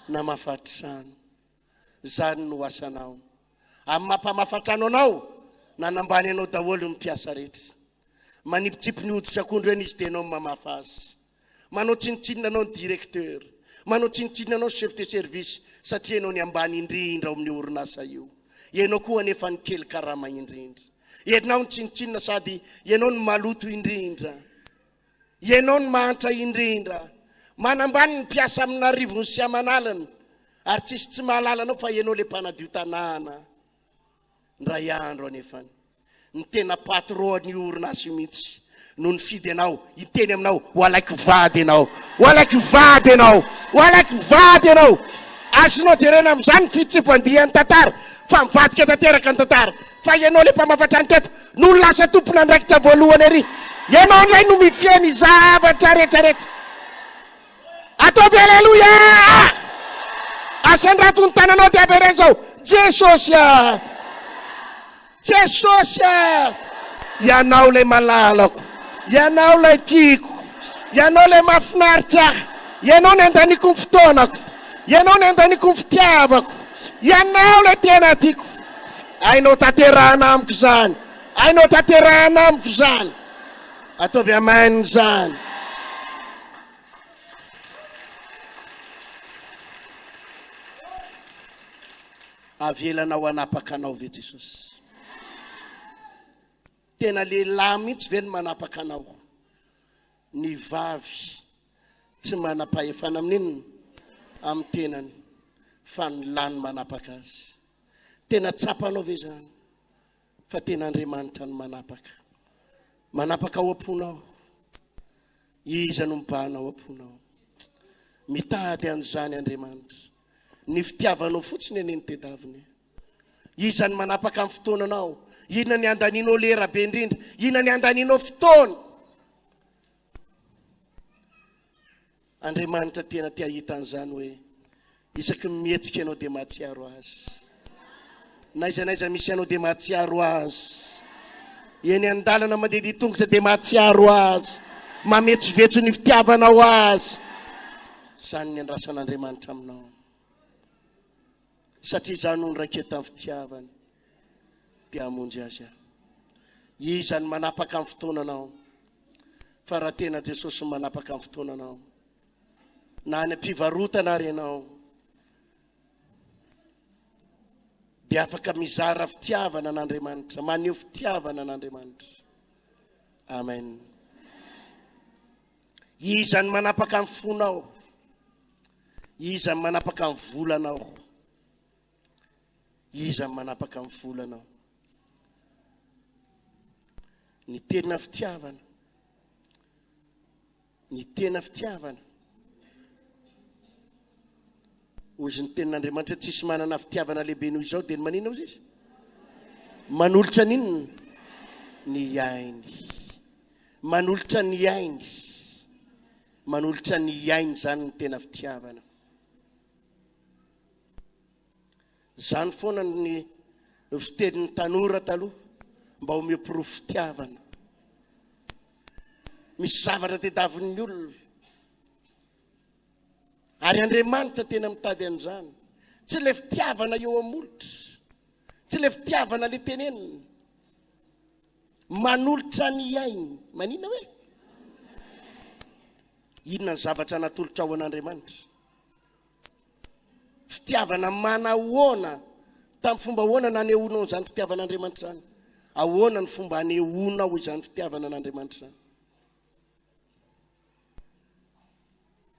namafatrano. Zany no asanao amin'ny mampamafatrano anao, nanambany anao daholo ny mpiasa rehetra, manipitsipi ny hoditra akondro eny izy dia anao mamafa azy, manao tsinitsinina anao ny directeur, manao tsinitsinina anao chef de service, satria ianao ny ambany indrindra ao amin'ny orinasa io. Ianao koa nefa ny kely karama indrindra, ianao ny tsinitsinina sady ianao ny maloto indrindra, ianao ny mahantra indrindra, manambany ny mpiasa amina rivony sy amanalana, ary tsisy tsy mahalala anao fa ianao le mpanadio tanàna. Ndray andro anefany ny tena patron ny orinasa mihitsy no nifidy anao, iteny aminao ho alaiky vady ianao, ho alaiky vady ianao, ho alaiky vady ianao. Azonao jerena amin'izany fitsipandihany tantara fa mivadika tanteraka ny tantara, fa ianao le mpamafatrano teto no lasa tompona andraikitra voalohany ery. Ianao indray no mifeny zavatra rehetrarehetra. Ataovy aleloia. Asandrato ny tananao dia abereny zao, Jesosy a, Jesosy a, ianao le malalako, ianao le tiako, ianao le mahafinaritra ahy, ianao ny andaniko ny fotoanako, Ianao ny andaniko ny fitiavako. Ianao le tena tiako. Ainao tanterahana amiko zany. Ainao tanterahana amiko zany. Ataovy amainy zany. Avelanao anapaka anao ve Jesosy. Tena lehilahy mihitsy ve ny manapaka anao. Ny vavy tsy manam-pahefana amin'inona amin'ny tenany fa ny lany manapaka azy. Tena tsapanao ve zany fa tena Andriamanitra ny manapaka. Manapaka ao am-ponao. Iza no mibahanao am-ponao. Mitady an'izany Andriamanitra. Ny fitiavanao fotsiny eny ny tedaviny. Iza ny manapaka amin'ny fotoananao. Inona ny andaninao lera be indrindra. Inona ny andaninao fotoana. Andriamanitra tena tia hita an'izany hoe isaky mihetsika ianao dia mahatsiaro azy. Naiza misy ianao dia mahatsiaro azy. Eny an-dalana mandeha tongotra dia mahatsiaro azy. Mametsovetso ny fitiavanao azy. Zany ny andrasan'Andriamanitra aminao. Satria zany no raiketa amin'ny fitiavany dia hamonjy azy. Iza ny manapaka amin'ny fotoananao. Fa raha tena Jesosy manapaka amin'ny fotoananao. Na any am-pivarotana ary ianao. Dia afaka mizara fitiavana n'Andriamanitra. Maneho fitiavana n'Andriamanitra. Amen. Iza ny manapaka amin'ny fonao. Iza ny manapaka amin'ny volanao. Iza ny manapaka amin'ny volanao. Ny tena fitiavana. Ny tena fitiavana. Ozy ny tenin'Andriamanitra tsisy manana fitiavana lehibe noho izao dia manina ozy izy. Manolotra n'inona? Ny ainy. Manolotra ny ainy. Manolotra ny ainy zany ny tena fitiavana. Zany foana ny fitenin'ny tanora taloha mba homepirofo fitiavana. Misy zavatra tediavin'ny olona. Ary Andriamanitra tena mitady an'izany. Tsy le fitiavana eo amolotra. Tsy le fitiavana le tenenina. Manolotra ny ainy. Manina hoe? Inona ny zavatra natolotra ao an'Andriamanitra? Fitiavana manahoana. Tamin'ny fomba ahoana nanehoanao izany fitiavan'Andriamanitra zany? Ahoana ny fomba hanehoanao izany fitiavana n'Andriamanitra zany?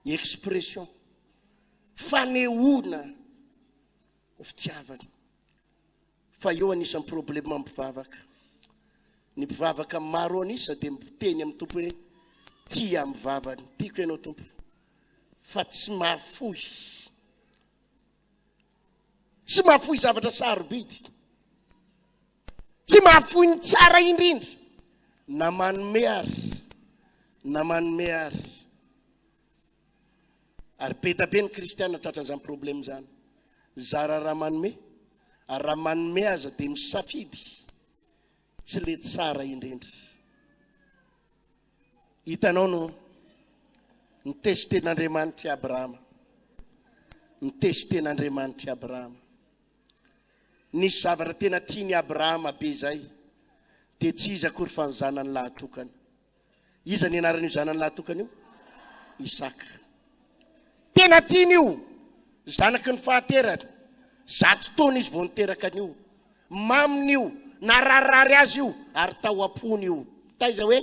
Expression. Fanehoana fitiavana. Fa eo anisan'ny problema amin'ny mpivavaka. Ny mpivavaka maro anisa dia miteny amin'ny tompo hoe tia amin'ny vavany, tiako ianao tompo. Fa tsy mahafoy. Tsy mahafoy zavatra sarobidy. Tsy mahafoy ny tsara indrindra. Na manome ary. Na manome ary. Ary be ny kristiana tratran'izany problema zany. Zara raha manome. Ary raha manome aza dia misafidy. Tsy le tsara indrindra. Hitanao no nitesiten'Andriamanitra Abrahama. Nitesiten'Andriamanitra Abrahama. Nisy zavatra tena tiany Abrahama be zay. Dia tsy iza akory fa ny zanany lahatokana. Iza ny anaran'io zanany lahatokana io? Isaka. Tena tiany io. Zanaky ny fahaterany. 100 taona izy vao niteraka an'io. Maminy io. Nararirary azy io. Ary tao ampony io. Taiza hoe?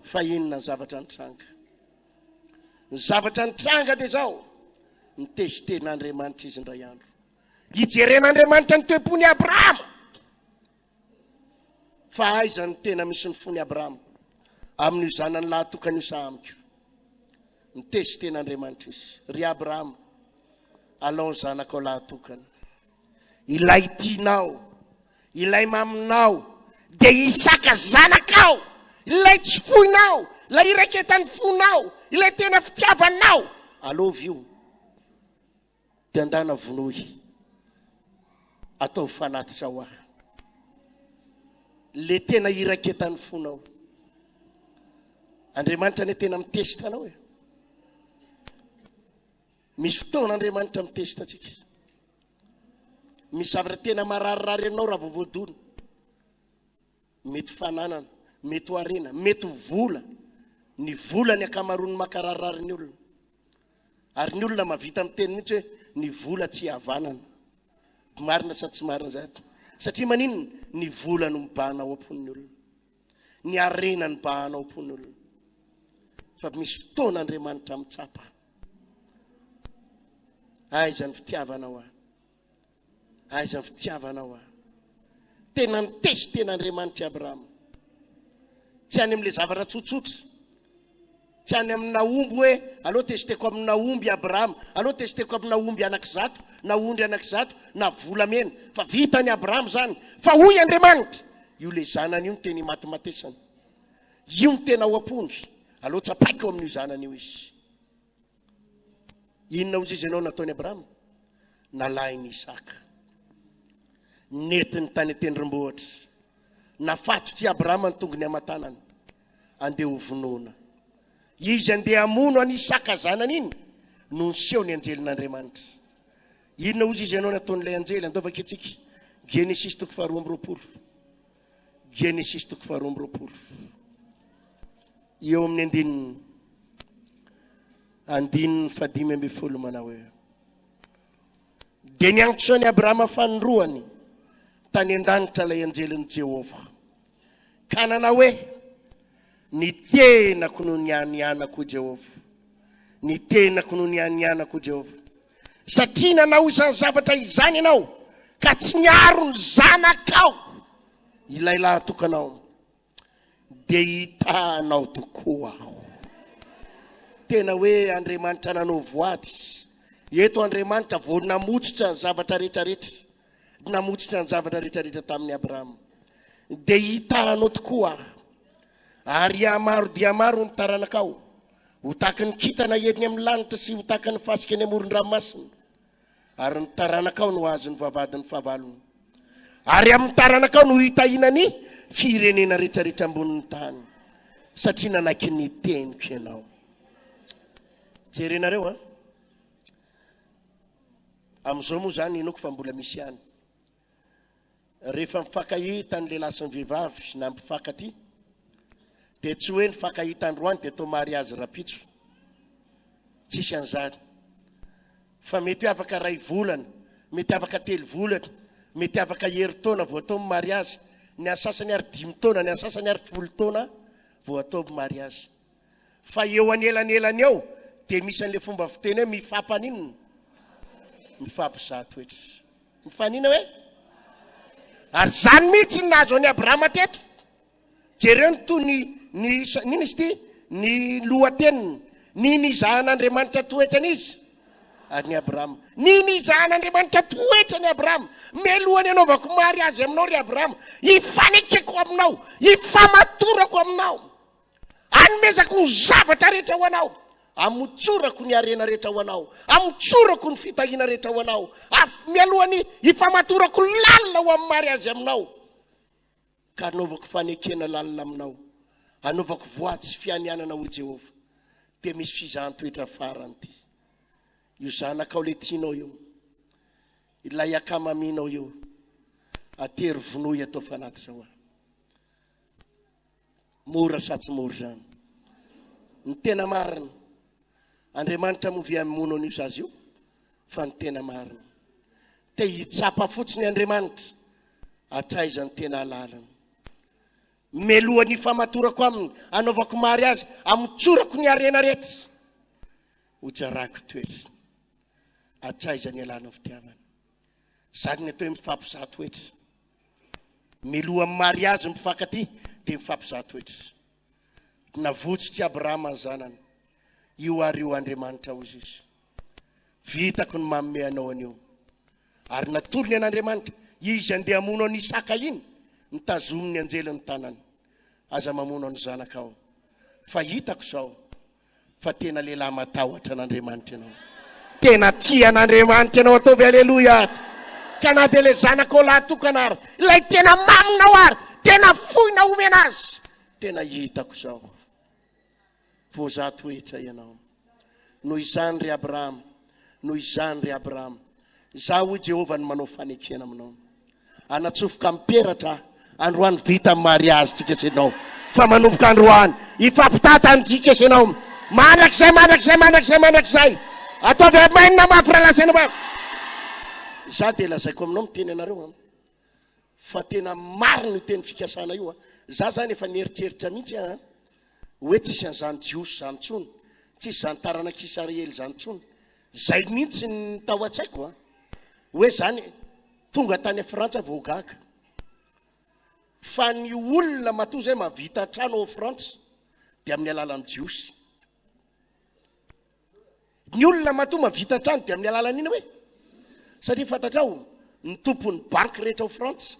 Fa inona ny zavatra nitranga. Ny zavatra nitranga dia zao. Nitesiten'Andriamanitra izy indray andro. Hijeren'Andriamanitra ny toe-pony Abrahama. Fa aiza ny tena misy ny fony Abrahama. Amin'io zanany lahatokana io sa amiko. Nitesiten'Andriamanitra izy. Ry Abrahama. Alao ny zanako lahatokana. Ilay tianao. Ilay maminao. Dia Isaka zanakao. Ilay tsy foinao. Ilay iraiketan'ny fonao. Ilay tena fitiavanao. Alovy io. Dia andana vonohy. Atao fanatitra ho ahy. Le tena iraiketan'ny fonao. Andriamanitra ne tena mitesita anao e. misy fotoan'Andriamanitra mitesta atsika. Misy zavatra tena mararirary aminao raha voavoadona. Mety fananana, mety harena, mety vola. Ny vola ny akamaroany makarirary ny olona. Ary ny olona mavita miteny mihitsy hoe ny vola tsy havanana. Marina sa tsy marina zato. Satria maninona? Ny vola no mibahana ao am-pon'ny olona. Ny harena no mibahana ao am-pon'ny olona. Fa misy fotoan'Andriamanitra mitsapa. Aiza ny fitiavanao aho? Aiza ny fitiavanao aho? Tena nitesy ten'Andriamanitra Abrahama. Tsy any amin'ilay zavatra tsotsotra. Tsy any amina omby hoe aloha testeko amina omby Abrahama, aloha testeko amina omby anankizato, na ondry anankizato, na volamena. Fa vita ny Abrahama zany. Fa hoy Andriamanitra, io le zanany io ny teny matimatesana. Io ny tena ho ampondry. Aloha tsapaiko amin'io zanany io izy. Inona hozy izy ianao nataony Abrahama? Nalainy Isaka. Netiny tany tendrombohitra. Nafatotsy Abrahama ny tongony amatanany. Andeha ho vonoana. Izy andeha hamono any Isaka zanany iny no niseho ny anjelin'Andriamanitra. Inona hozy izy ianao nataon'ilay anjely? Andovaka itsika. Genesis 2:20. Genesis 2:20. Eo amin'ny andininy 15 manao hoe dia niangotsoany Abrahama fanondroany tany an-danitra ilay anjelin'i Jehovah. Ka nanao hoe ny tenako no nianianako Jehovah. Ny tenako no nianianako Jehovah. Satria nanao izany zavatra izany ianao ka tsy niaro ny zanakao ilay lahatokanao, dia hitanao tokoa aho. Tena hoe Andriamanitra nanao voady. Eto Andriamanitra vao namotsitra ny zavatra rehetrarehetra. Namotsitra ny zavatra rehetrarehetra tamin'ny Abrahama. Dia hitanao tokoa aho. Ary maro dia maro ny taranakao. Ho taky ny kintana eniny amin'ny lanitra sy ho taky ny fasika eny amoron-dranomasina. Ary ny taranakao no azo ny vavadiny fahavalony. Ary amin'ny taranakao no hitahinany firenena rehetrarehetra ambonin'ny tany. Satria nanaky ny teniko ianao. Jerenareo a. Amin'izao moa zany inoko fa mbola misy ihany. Rehefa mifankahita ny lehilahy sy ny vehivavy na mpifankaty, dia tsy hoe nifankahita androany dia atao mariazy rapitso. Tsisy an'izany. Fa mety hoe afaka 2 volana, mety afaka 3 volana, mety afaka herintaona vao atao mariazy. Ny asasany ary 5 taona, ny asasany ary 10 taona vao atao mariazy. Fa eo anelany eo dia misy an'ilay fomba fiteny hoe mifampanina, mifampizaha toetra. Mifanina hoe? Ary zany mihitsy nahazo any Abrahama teto. Jereo ny toy nino izy ty? Ny lohateniny. Niny izahan'Andriamanitra toetrany izy? Any Abrahama. Niny izahan'Andriamanitra toetrany Abrahama? Melohany anaovako mariazy aminao ry Abrahama. Hifanekeko aminao, hifamatorako aminao. Anomezako ny zavatra rehetra ho anao. Amotsorako ny arena rehetra ho anao. Amotsorako ny fitahina rehetra ho anao. Mialohany hifamatorako lalina ho amin'ny mariazy aminao. Ka anaovako fanekena lalina aminao. Anaovako voady sy fianianana ho Jehovah. Dia misy fizahan-toetra farany ty. Io zanakao le tianao io. Ilay akamaminao io. Atery vonoy atao fanaty zao. Mora sa tsy mora zany. Ny tena marina. Andriamanitra movy amono an'io zazy io. Fa ny tena marina. Te hitsapa fotsiny Andriamanitra. Atraiza ny tena lalana. Melohany famatorako aminy, anaovako mariazy, amotsorako ny arena rehetra. Hojarako toetra. Atraiza ny alana fitiavana. Zany ny atao hoe mifampizaha toetra. Meloha amin'ny mariazy mifankaty dia mifampizaha toetra. Navotsitry Abrahama ny zanany. Io ary io Andriamanitra hozy izy. Vitako ny manome anao an'io. Ary natolony an'Andriamanitra, izy andeha hamono any Isaka iny, nitazominy anjelin'ny tanany. Aza mamono any zanakao. Fa hitako zao, fa tena lehilahy matahotra an'Andriamanitra ianao. Tena tia an'Andriamanitra ianao, ataovy aleluia. Ka na dia le zanakao lahatokana ary, ilay tena maminao ary, tena fohina omena azy. Tena hitako zao. Voazaha toetra ianao. Noho izany ry Abrahama, noho izany ry Abrahama. Za hoy Jehovah no manao fanekena aminao. Anatsofoka miperatra androany vita mariage tsika ianao. Fa manomboka androany ifampitatany tsika ianao. Mandrakizay. Ataovy mainina mafy rahalasana mafy. Za dia lazaiko aminao miteny anareo fa tena marina io teny fikasana io. Za zany efa nieritreritra mihitsy hoe tsisy an'izany jiosy zany tsony, tsisy zany taranaka Israely zany tsony. Zay mihitsy ny tao an-tsaiko hoe zany tonga tany Frantsa vao gaga. Fa ny olona matoa zay mavita trano ao Frantsa dia amin'ny alalan'ny jiosy. Ny olona matoa mavita trano dia amin'ny alalan'iny hoe satria fantatrao ny tompon'ny banky rehetra ao Frantsa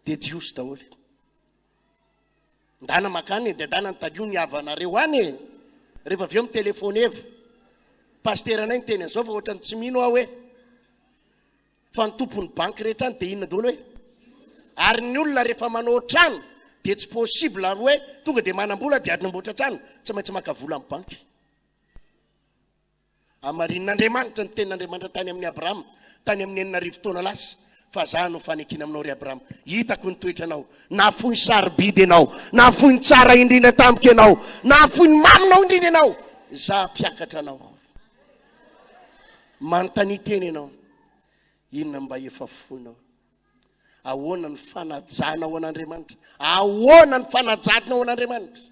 dia jiosy daholo. Ndana makany dia dana ny talio ny havanareo any rehefa avy eo mitelefony eva. Pasteur anay ny teny an'izao fa ohatrany tsy mino aho hoe fa ny tompon'ny banky rehetra any dia inona daholo hoe. Ary ny olona rehefa manao trano dia tsy possible hoe tonga dia manam-bola dia ary namboatra trano tsy maintsy maka vola amin'ny banky. Amarin'Andriamanitra ny tenin'Andriamanitra tany amin'ny Abrahama tany amin'ny 4,000 taona lasa. Fa za no fanekina aminao ry Abrahama. Hitako ny toetranao. Nafoy sarobidy ianao. Nafoy tsara indrindra tampoka ianao. Nafoy maminao indrindra ianao. Za mpiakatra anao. Manontany teny ianao. Inona mba efa fonao? Ahoana ny fanajanao an'Andriamanitra? Ahoana ny fanajanao an'Andriamanitra?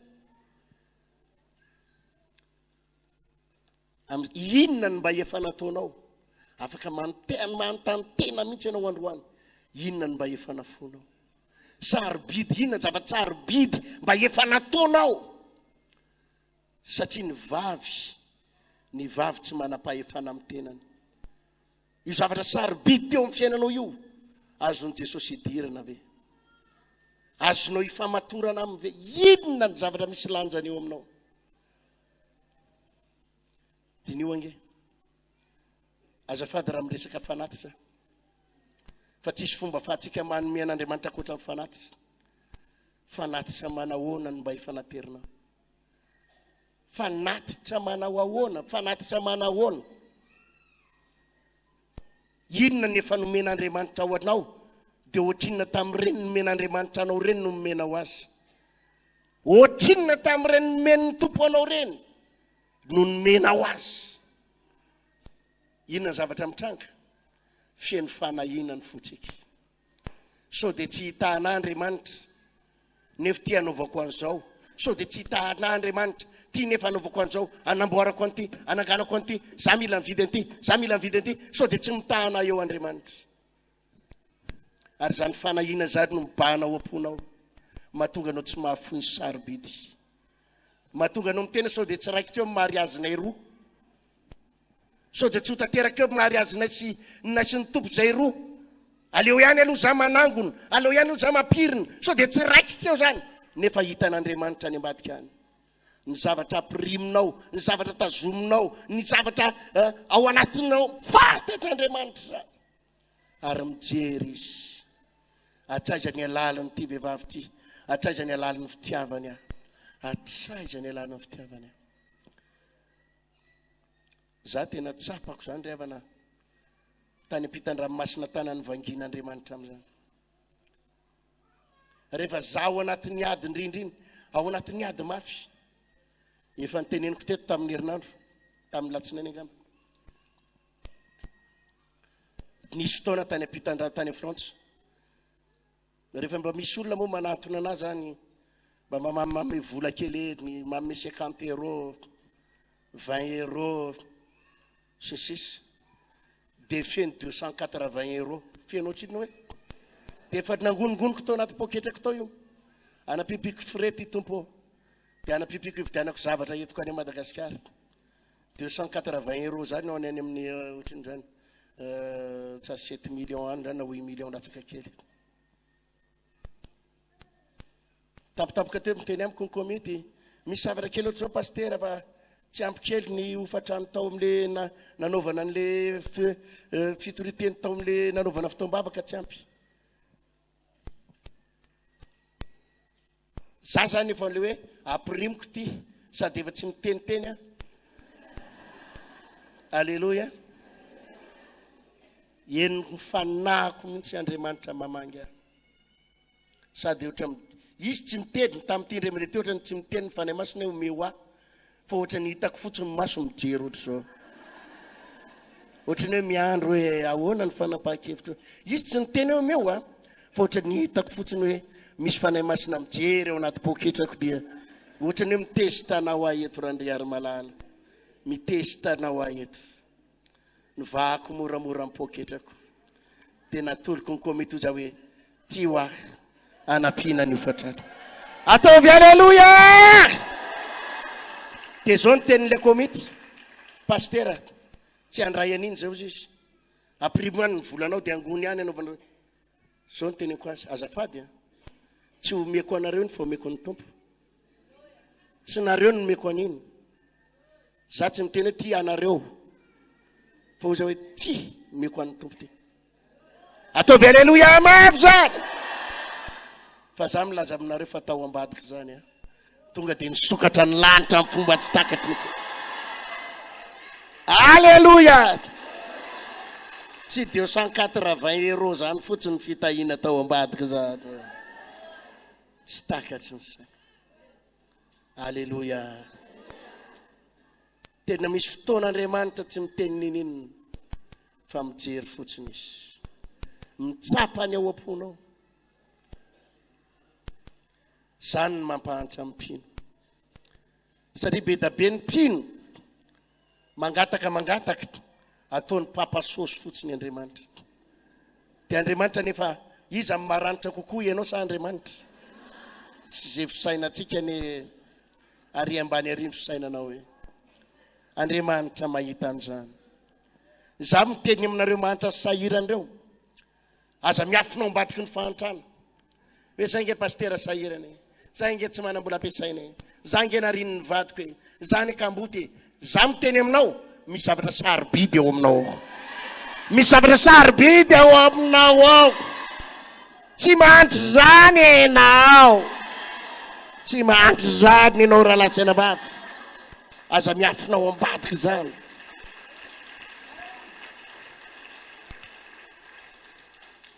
Inona ny mba efa nataonao? Afaka manontany tena mihitsy ianao androany. Inona ny mba efa nafonao? Sarobidy, inona zava-tsarobidy mba efa nataonao? Satria ny vavy tsy manam-pahefana amin'ny tenany. Io zavatra sarobidy teo amin'ny fiainanao io, azon'i Jesosy idirana ve? Azonao ifamatorana aminy ve? Inona ny zavatra misy lanjany eo aminao? Dinio ange. Azafady raha miresaka fanatitra. Fa tsisy fomba fahatsika manome an'Andriamanitra ankoatra amin'ny fanatitra. Fanatitra manao ahoana mba ifanaterina? Fanatitra manao ahoana? Fanatitra manao ahoana? Inona ny efa nomen'Andriamanitra ho anao dia ohatrinona tamin'ireny nomen'Andriamanitra anao reny no nomenao azy. Ohatrinona tamin'ireny nomen'ny tompo anao reny no nomenao azy. Inona zavatra mitranga? Fihaino fanahinany fotsika. So dia tsy hita an'Andriamanitra nefa tia hanaovako an'izao. So dia tsy hita an'Andriamanitra tia nefa hanaovako an'izao. Anamboarako an'ity, ananganako an'ity, za mila mividy an'ity, za mila mividy an'ity. So dia tsy mitahana eo Andriamanitra. Ary zany fanahina zany no mibahanao am-ponao. Mahatonga anao tsy mahafoy ny sarobidy. Mahatonga anao mitena so dia tsy raikitra eo amin'ny mariazinay roa. So dia tsy ho tanteraka eo amin'ny mariazinay sy ny tompo zay roa. Aleo ihany aloha za manangona, aleo ihany aloha za mampirina. So dia tsy raikitra eo zany. Nefa hitan'Andriamanitra any ambadika any. Ny zavatra ampiriminao, ny zavatra tazominao, ny zavatra ao anatinao, fantatr'Andriamanitra. Ary mijery izy. Atraiza ny alalany ity vehivavy ity. Atraiza ny alalany fitiavany. Atraiza ny alalany fitiavany. Za tena tsapako zany revana tany ampitan-dranomasina tanany vangin'Andriamanitra amin'izany. Rehefa za ao anatin'ny ady indrindriny, ao anatin'ny ady mafy. Efa niteneniko teto tamin'ny herinandro, tamin'ny latsinainy angamba. Nisy fotoana tany ampitan-drano tany Frantsa. Rehefa mba misy olona moa manantona anazy zany, mba manome vola kely, manome 50 €, 20 €, sisisy. Dia feno 280 €. Feno ohatrino hoe. Dia efa nangonongoniko tao anaty poketrako tao io. Anapipiko frety tompo. Dia anapipiko ividianako zavatra etiko any Madagasikara. 280 € zany ao any amin'ny ohatrino zany. 7 millions any zany na 8 millions latsaka kely. Tampotampoka teo miteny amiko ny komity. Misy zavatra kely ohatr'izao pasteur fa tsy ampy kely ny hofatrano tao amin'le nanaovana an'le fitoriteny tao amin'le nanaovana fotoam-bavaka tsy ampy. Za zany efa le hoe ampirimiko ity sady efa tsy miteniteny Aleluia. Eny fanako mihitsy Andriamanitra mamanga. Sady izy tsy miteny tamin'ity Andriamanitra ohatrany tsy miteny fa ny masina eo meo aho. Fa ohatrany hitako fotsiny maso mijery ohatry zao. Ohatrany hoe miandro hoe ahoana ny fanapahan-kevitra. Izy tsy niteny eo meo a. Fa ohatrany hitako fotsiny hoe misy fanahy masina mijery eo anaty poketrako dia ohatrany hoe mitesitanao ahy eto Randriary malala. Mitesitanao ahy eto. Nivako moramora amin'ny poketrako. Dia natoloko ny komitoza hoe ty ho ahy anampiana ny fatratra. Ataovy aleluia! Dia zao ny tenin'ilay komity. Pastera, tsy andray an'iny zao izy. Aprimoany ny volanao dia angony ihany anaovanao. Zao ny teniko azy. Azafady tsy omeko anareo ny fa omeko ny tompo. Tsy nareo ny omeko an'iny. Za tsy miteny hoe ty anareo. Fa ho zao hoe ty omeko an'ny tompo ty. Ataovy aleluia mafy zany. Fa za milaza aminareo fa tao ambadika zany a. Tonga dia nisokatra ny lanitra amin'ny fomba tsy takatry. Aleluia. Tsy 280 euro zany fotsiny fitahina tao ambadika zany. Tsy takatry ny. Aleluia. Tena misy fotoan'Andriamanitra tsy miteny nini fa mijery fotsiny izy. Mitsapa ny ao am-ponao. Zany ny mampahantra amin'ny mpino. Satria be da be ny mpino mangataka ataony papasosy fotsiny Andriamanitra. Dia Andriamanitra nefa iza maranitra kokoa ianao sa Andriamanitra. Tsy zay fisainantsika ny ary ambany ary ny fisainanao hoe Andriamanitra mahita an'izany. Za miteny aminareo mahantra sahirandreo. Aza miafinao ambadiky ny fahantrana. Hoe za nge pastera sahirany. Za nge tsy manambola ampiasaina. Za nge nariny ny vadiko e. Za ny kamboty. Za miteny aminao misy zavatra sarobidy eo aminao. Misy zavatra sarobidy eo aminao ao. Tsy mahantry zany enao. Tsy mahantry zany enao raha lasena vavy. Aza miafinao ambadiky zany.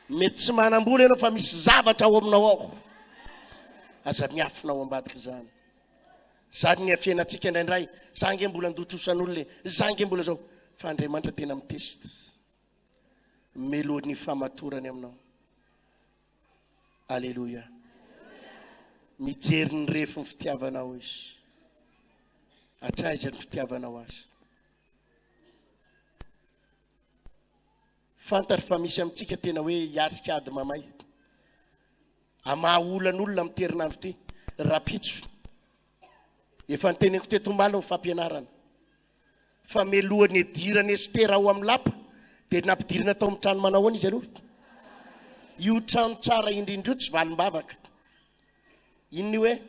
Mety tsy manambola enao fa misy zavatra ao aminao ao. Aza miafinao ambadiky zany. Zany ny afiainantsika indraindray. Za nge mbola ndotrosan'olona. Za nge mbola zao. Fa Andriamanitra tena mitesty. Meloan'ny famatorany aminao. Aleluia. Mijery ny refo ny fitiavanao izy. Atraiza ny fitiavanao azy. Fantary fa misy amintsika tena hoe hiatrika ady mamay. Amaolan'olona amin'ny terinandro ty. Rapitso. Efa niteneko teto-mbala ny fampianarana. Fa melohan'ny edirany Estera ao amin'ny lapa. Dia nampidirina tao amin'ny trano manao any izy aloha. Io trano tsara indrindro tsy valim-bavaka. Inony hoe?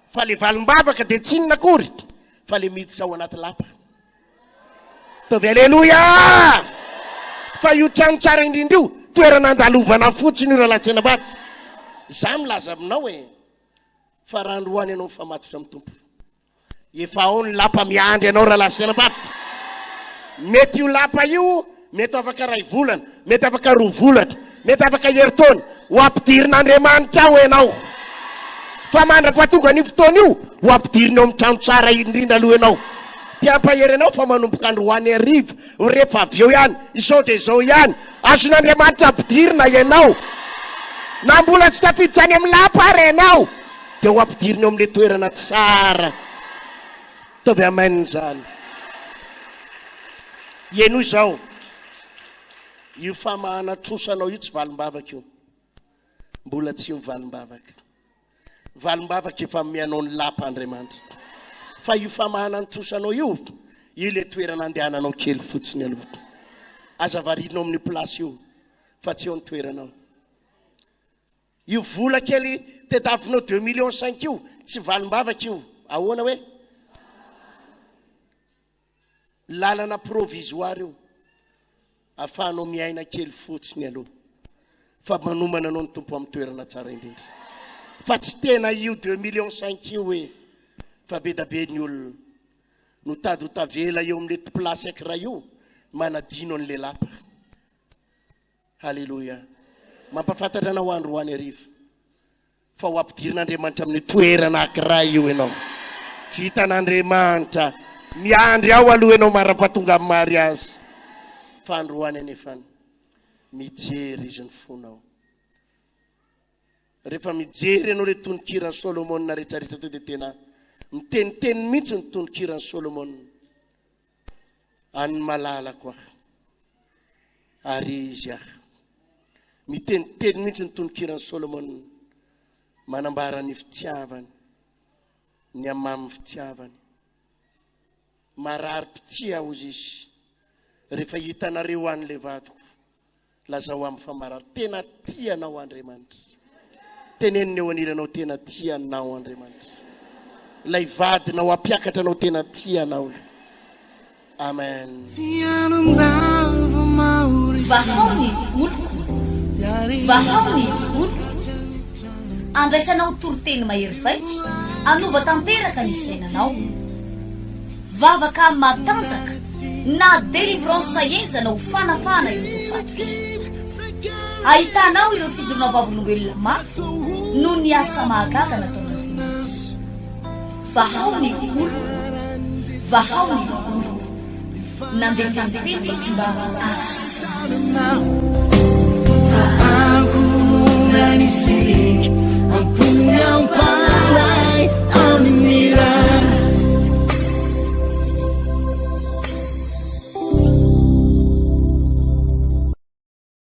Fa le valim-bavaka dia tsy inona akory. Fa le miditra ao anaty lapa. Tovy aleluia! Fa io trano tsara indrindro io. Toerana andalovana fotsiny io raha latsena vavy. Za milaza aminao e. Fa raha androany ianao mifamatotra amin'ny tompo. Efa ao ny lapa miandry ianao raha latsena vavy. Mety io lapa io, mety afaka ray volana, mety afaka 2 volana, mety afaka herintaona. Ho ampidirin'Andriamanitra ao ianao. Fa mandrapahatonga ny fotoana io, ho ampidirina ao amin'ny trano tsara indrindra aloha ianao. Ty ampahery anao fa manomboka androany arivo, rehefa avy eo ihany, izao dia izao ihany. Azon'Andriamanitra ampidirina ianao. Na mbola tsy tafiditra any amin'ny lapa ary ianao, dia ho ampidirina eo amin'ilay toerana tsara. Tovy amaininy zany. Ieno izao. Io famahana-trosanao io tsy valim-bavaka io. Mbola tsy io valim-bavaka. Valim-bavaka efa mianao ny lapa Andriamanitra. Fa io famahana-trosanao io le toerana andehananao kely fotsiny aloha. Aza varinao amin'ny plasy io, fa tsy eo ny toeranao. Io vola kely tadavinao 2,5 millions io, tsy valim-bavaka io. Ahoana hoe? Lalana provisoire io. Afahanao miaina kely fotsiny aloha. Fa manomana anao ny tompo amin'ny toerana tsara indrindra. Fa tsy tena io 2,5 millions io hoe. Fa be da be ny olona no tady ho tavela eo amin'le plasy akiray io manadino an'le lapa. Halleloja. Mampafantatra anao androany ariva fa ho ampidirin'Andriamanitra amin'ny toerana akiray io ianao. Vitan'Andriamanitra miandry ao aloha ianao mara-pahatonga amin'ny mariazy. Fa androany anefany mijery izy ny fonao. Rehefa mijery ianao le tononkirany Solomona rehetrarehetra teo dia tena miteniteny mihitsy ny tononkirany Solomona. Any malalako aho ary izy aho. Miteniteny mihitsy ny tononkirany Solomona manambara ny fitiavany, ny amamy fitiavany. Marary pitia ozy izy rehefa hitanareo an'le vadiko lazao amin'ny famarary. Tena tianao Andriamanitra. Tenenina eo aniranao tena tianao Andriamanitra. Lay vadinao ampiakatra anao tena tianao. Amen. Vahaony oloko, vahaony oloko, andraisanao toroteny mahery vaika, anova tanteraka ny fiainanao. Vavaka matanjaka na délivrance enjana ho fanafana ireo fatotra. Ahitanao ireo fijorona vavolombelona mafy no ny asa mahagaga nataon'Andriamanitra. Vahaony oloko, vahaony oloko, nandehandeha izy mba asitra.